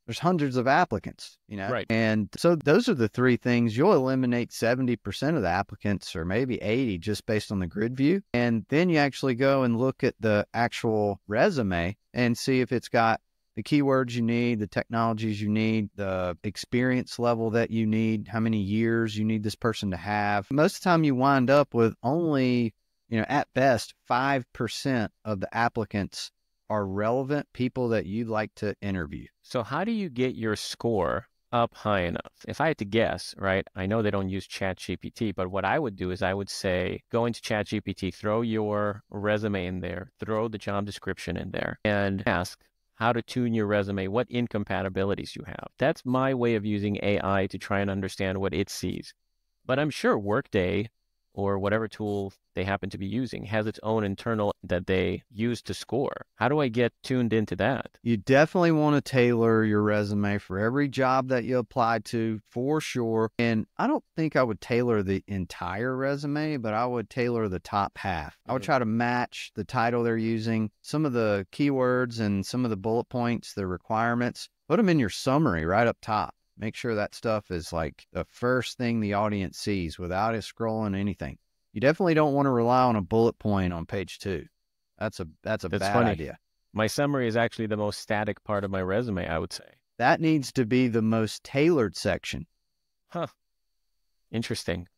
There's hundreds of applicants, Right. And so those are the three things. You'll eliminate 70% of the applicants or maybe 80 just based on the grid view. And then you actually go and look at the actual resume and see if it's got the keywords you need, the technologies you need, the experience level that you need, how many years you need this person to have. Most of the time you wind up with only, at best, 5% of the applicants are relevant people that you'd like to interview. So how do you get your score up high enough? If I had to guess, right, I know they don't use ChatGPT, but what I would do is I would say, go into ChatGPT, throw your resume in there, throw the job description in there, and ask how to tune your resume, what incompatibilities you have. That's my way of using AI to try and understand what it sees. But I'm sure Workday or whatever tool they happen to be using has its own internal that they use to score. How do I get tuned into that? You definitely want to tailor your resume for every job that you apply to, for sure. And I don't think I would tailor the entire resume, but I would tailor the top half. I would try to match the title they're using, some of the keywords and some of the bullet points, the requirements. Put them in your summary right up top. Make sure that stuff is like the first thing the audience sees without it scrolling anything. You definitely don't want to rely on a bullet point on page 2. That's bad funny. idea. My summary is actually the most static part of my resume, I would say. That needs to be the most tailored section. Huh. Interesting.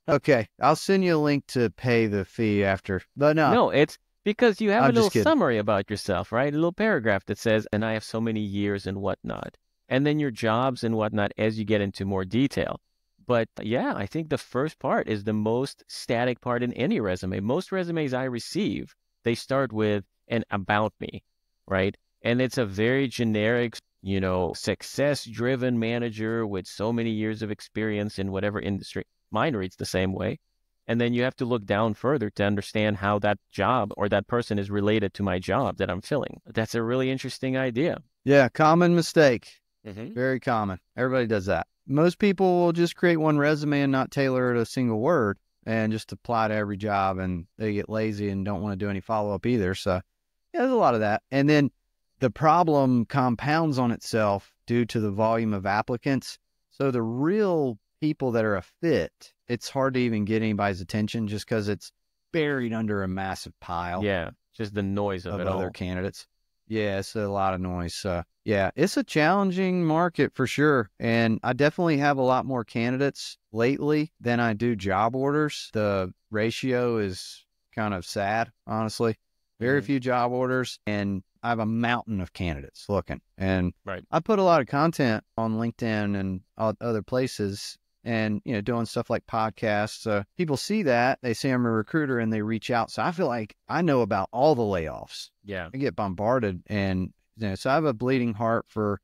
Okay, I'll send you a link to pay the fee after. But No, it's because you have I'm a little just kidding. summary about yourself, right? A little paragraph that says, and I have so many years and whatnot. And then your jobs and whatnot as you get into more detail. But yeah, I think the first part is the most static part in any resume. Most resumes I receive, they start with an about me, right? And it's a very generic, success-driven manager with so many years of experience in whatever industry. Mine reads the same way. And then you have to look down further to understand how that job or that person is related to my job that I'm filling. That's a really interesting idea. Yeah, common mistake. Mm-hmm. Very common. Everybody does that. Most people will just create one resume and not tailor it a single word and just apply to every job, and they get lazy and don't want to do any follow-up either. So yeah, there's a lot of that. And then the problem compounds on itself due to the volume of applicants. So the real people that are a fit, it's hard to even get anybody's attention just because it's buried under a massive pile. Yeah, just the noise of it other all. candidates. Yeah, it's a lot of noise. Yeah, it's a challenging market for sure. And I definitely have a lot more candidates lately than I do job orders. The ratio is kind of sad, honestly. Very few job orders, and I have a mountain of candidates looking. And Right. I put a lot of content on LinkedIn and other places, and doing stuff like podcasts. People see that, they say I'm a recruiter, and they reach out. So I feel like I know about all the layoffs. Yeah. I get bombarded, and so I have a bleeding heart for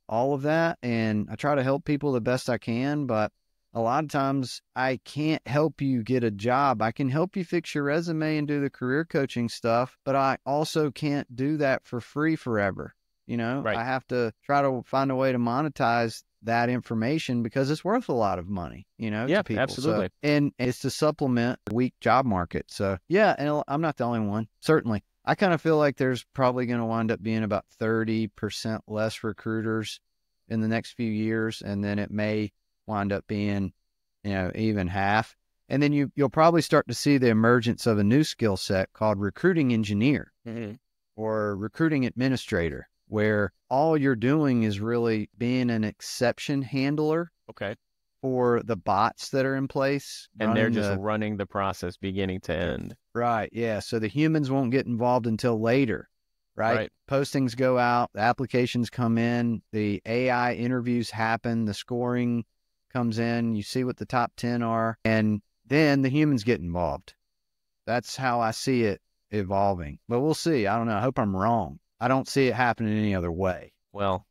all of that, and I try to help people the best I can. But a lot of times I can't help you get a job. I can help you fix your resume and do the career coaching stuff, but I also can't do that for free forever. You know, Right. I have to try to find a way to monetize that information because it's worth a lot of money, you know, Yeah, to people. absolutely. So, and it's to supplement the weak job market. So, yeah, and I'm not the only one, certainly. I kind of feel like there's probably going to wind up being about 30% less recruiters in the next few years, and then it may wind up being, you know, even half. And then you'll probably start to see the emergence of a new skill set called recruiting engineer or recruiting administrator, where all you're doing is really being an exception handler Okay. for the bots that are in place. And they're running just running the process beginning to end. Right. Yeah. So the humans won't get involved until later, right? Right. Postings go out, the applications come in, the AI interviews happen, the scoring comes in, you see what the top 10 are, and then the humans get involved. That's how I see it evolving. But we'll see. I don't know. I hope I'm wrong. I don't see it happening any other way. Well,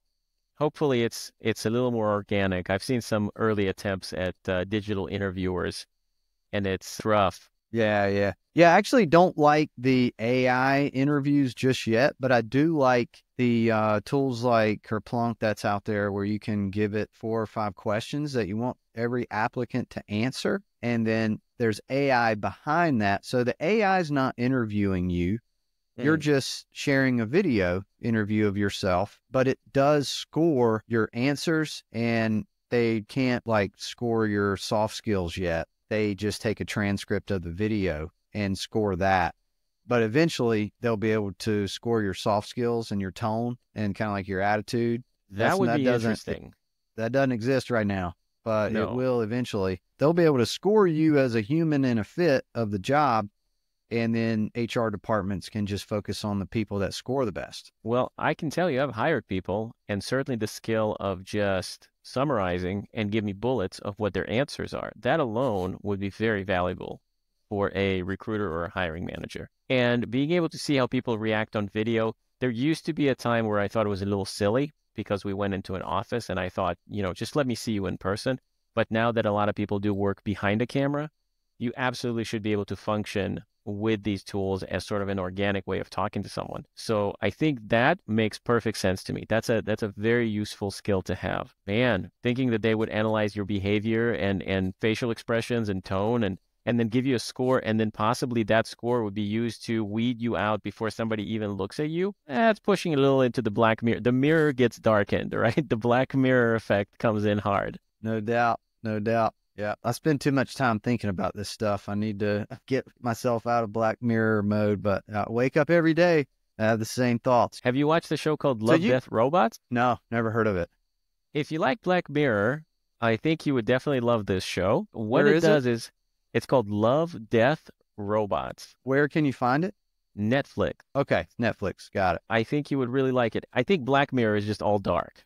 hopefully it's a little more organic. I've seen some early attempts at digital interviewers, and it's rough. Yeah. I actually don't like the AI interviews just yet, but I do like the tools like Kerplunk that's out there where you can give it 4 or 5 questions that you want every applicant to answer. And then there's AI behind that. So the AI is not interviewing you. You're just sharing a video interview of yourself, but it does score your answers, and they can't like score your soft skills yet. They just take a transcript of the video and score that. But eventually they'll be able to score your soft skills and your tone and kind of like your attitude. That would be interesting. That doesn't exist right now, but No. it will eventually. They'll be able to score you as a human and a fit of the job. And then HR departments can just focus on the people that score the best. Well, I can tell you I've hired people, and certainly the skill of just summarizing and give me bullets of what their answers are. That alone would be very valuable for a recruiter or a hiring manager. And being able to see how people react on video, there used to be a time where I thought it was a little silly because we went into an office and I thought, you know, just let me see you in person. But now that a lot of people do work behind a camera, you absolutely should be able to function with these tools as sort of an organic way of talking to someone. So I think that makes perfect sense to me. That's a very useful skill to have. Man, thinking that they would analyze your behavior and facial expressions and tone and then give you a score, and then possibly that score would be used to weed you out before somebody even looks at you. That's pushing a little into the black mirror. The mirror gets darkened, right? The black mirror effect comes in hard. No doubt. Yeah, I spend too much time thinking about this stuff. I need to get myself out of Black Mirror mode, but I wake up every day, I have the same thoughts. Have you watched the show called Love, Death, Robots? No, never heard of it. If you like Black Mirror, I think you would definitely love this show. What Where it is does is it's called Love, Death, Robots. Where can you find it? Netflix. Okay, Netflix. Got it. I think you would really like it. I think Black Mirror is just all dark,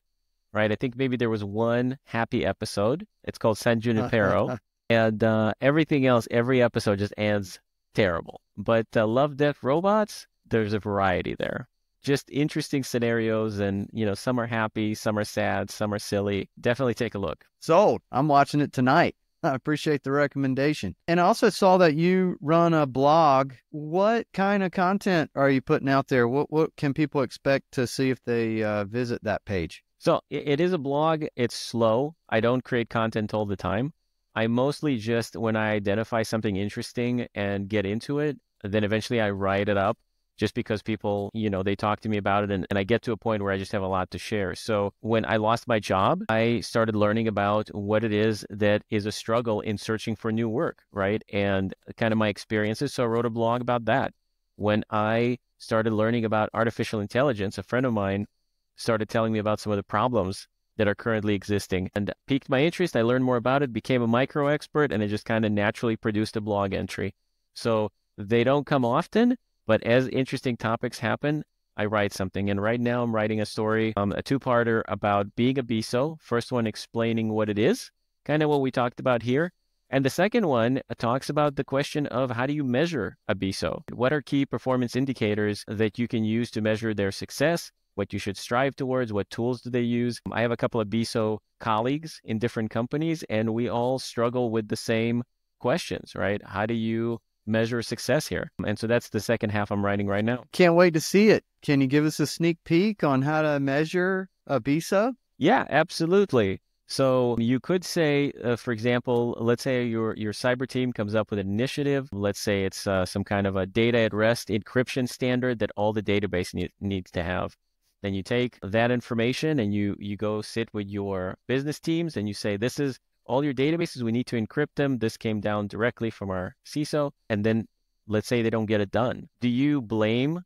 right? I think maybe there was one happy episode. It's called San Junipero. And everything else, every episode just ends terrible. But Love, Death, Robots, there's a variety there. Just interesting scenarios, and, you know, some are happy, some are sad, some are silly. Definitely take a look. Sold. I'm watching it tonight. I appreciate the recommendation. And I also saw that you run a blog. What kind of content are you putting out there? What can people expect to see if they visit that page? So it is a blog. It's slow. I don't create content all the time. I mostly just, when I identify something interesting and get into it, then eventually I write it up just because people, you know, they talk to me about it, and I get to a point where I just have a lot to share. So when I lost my job, I started learning about what it is that is a struggle in searching for new work, right? And kind of my experiences. So I wrote a blog about that. When I started learning about artificial intelligence, a friend of mine started telling me about some of the problems that are currently existing, and piqued my interest. I learned more about it, became a micro expert, and it just kind of naturally produced a blog entry. So they don't come often, but as interesting topics happen, I write something. And right now I'm writing a story, a 2-parter about being a BISO. First one explaining what it is, kind of what we talked about here. And the second one talks about the question of how do you measure a BISO? What are key performance indicators that you can use to measure their success? what you should strive towards, what tools do they use. I have a couple of BISO colleagues in different companies, and we all struggle with the same questions, right? How do you measure success here? And so that's the second half I'm writing right now. Can't wait to see it. Can you give us a sneak peek on how to measure a BISO? Yeah, absolutely. So you could say, for example, let's say your cyber team comes up with an initiative. Let's say it's some kind of a data at rest encryption standard that all the database needs to have. Then you take that information and you go sit with your business teams and you say, this is all your databases. We need to encrypt them. This came down directly from our CISO. And then let's say they don't get it done. Do you blame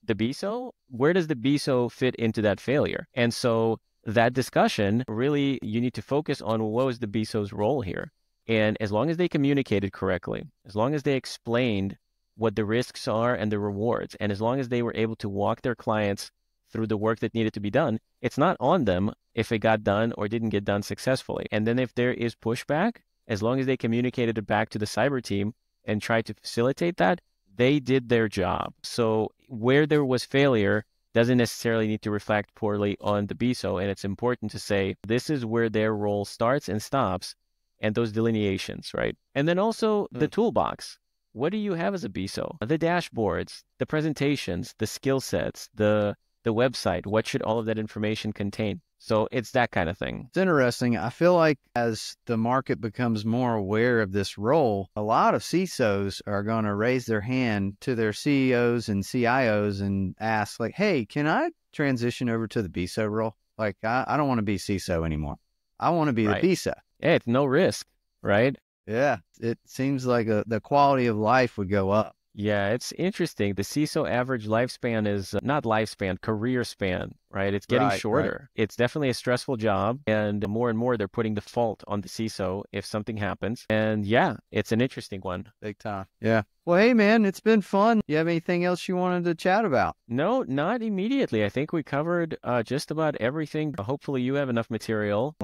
the BISO? Where does the BISO fit into that failure? And so that discussion, really, you need to focus on what was the BISO's role here. And as long as they communicated correctly, as long as they explained what the risks are and the rewards, and as long as they were able to walk their clients through the work that needed to be done, it's not on them if it got done or didn't get done successfully. And then if there is pushback, as long as they communicated it back to the cyber team and tried to facilitate that, they did their job. So where there was failure doesn't necessarily need to reflect poorly on the BISO. And it's important to say, this is where their role starts and stops, and those delineations, right? And then also the toolbox. What do you have as a BISO? The dashboards, the presentations, the skill sets, the website. What should all of that information contain? So it's that kind of thing. It's interesting. I feel like as the market becomes more aware of this role, a lot of CISOs are going to raise their hand to their CEOs and CIOs and ask like, hey, can I transition over to the BISO role? Like, I don't want to be CISO anymore. I want to be the BISO. Yeah, it's no risk, right? Yeah. It seems like the quality of life would go up. Yeah, it's interesting. The CISO average lifespan is not lifespan, career span, right? It's getting shorter. Right. It's definitely a stressful job. And more they're putting the fault on the CISO if something happens. And yeah, it's an interesting one. Big time. Yeah. Well, hey, man, it's been fun. You have anything else you wanted to chat about? No, not immediately. I think we covered just about everything. Hopefully you have enough material.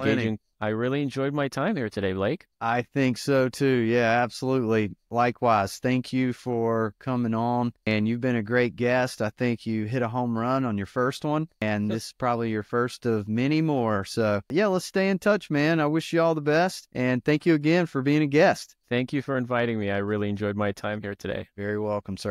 I really enjoyed my time here today, Blake. I think so too. Yeah, absolutely. Likewise. Thank you for coming on. And you've been a great guest. I think you hit a home run on your first one. And this is probably your first of many more. So yeah, let's stay in touch, man. I wish you all the best. And thank you again for being a guest. Thank you for inviting me. I really enjoyed my time here today. Very welcome, sir.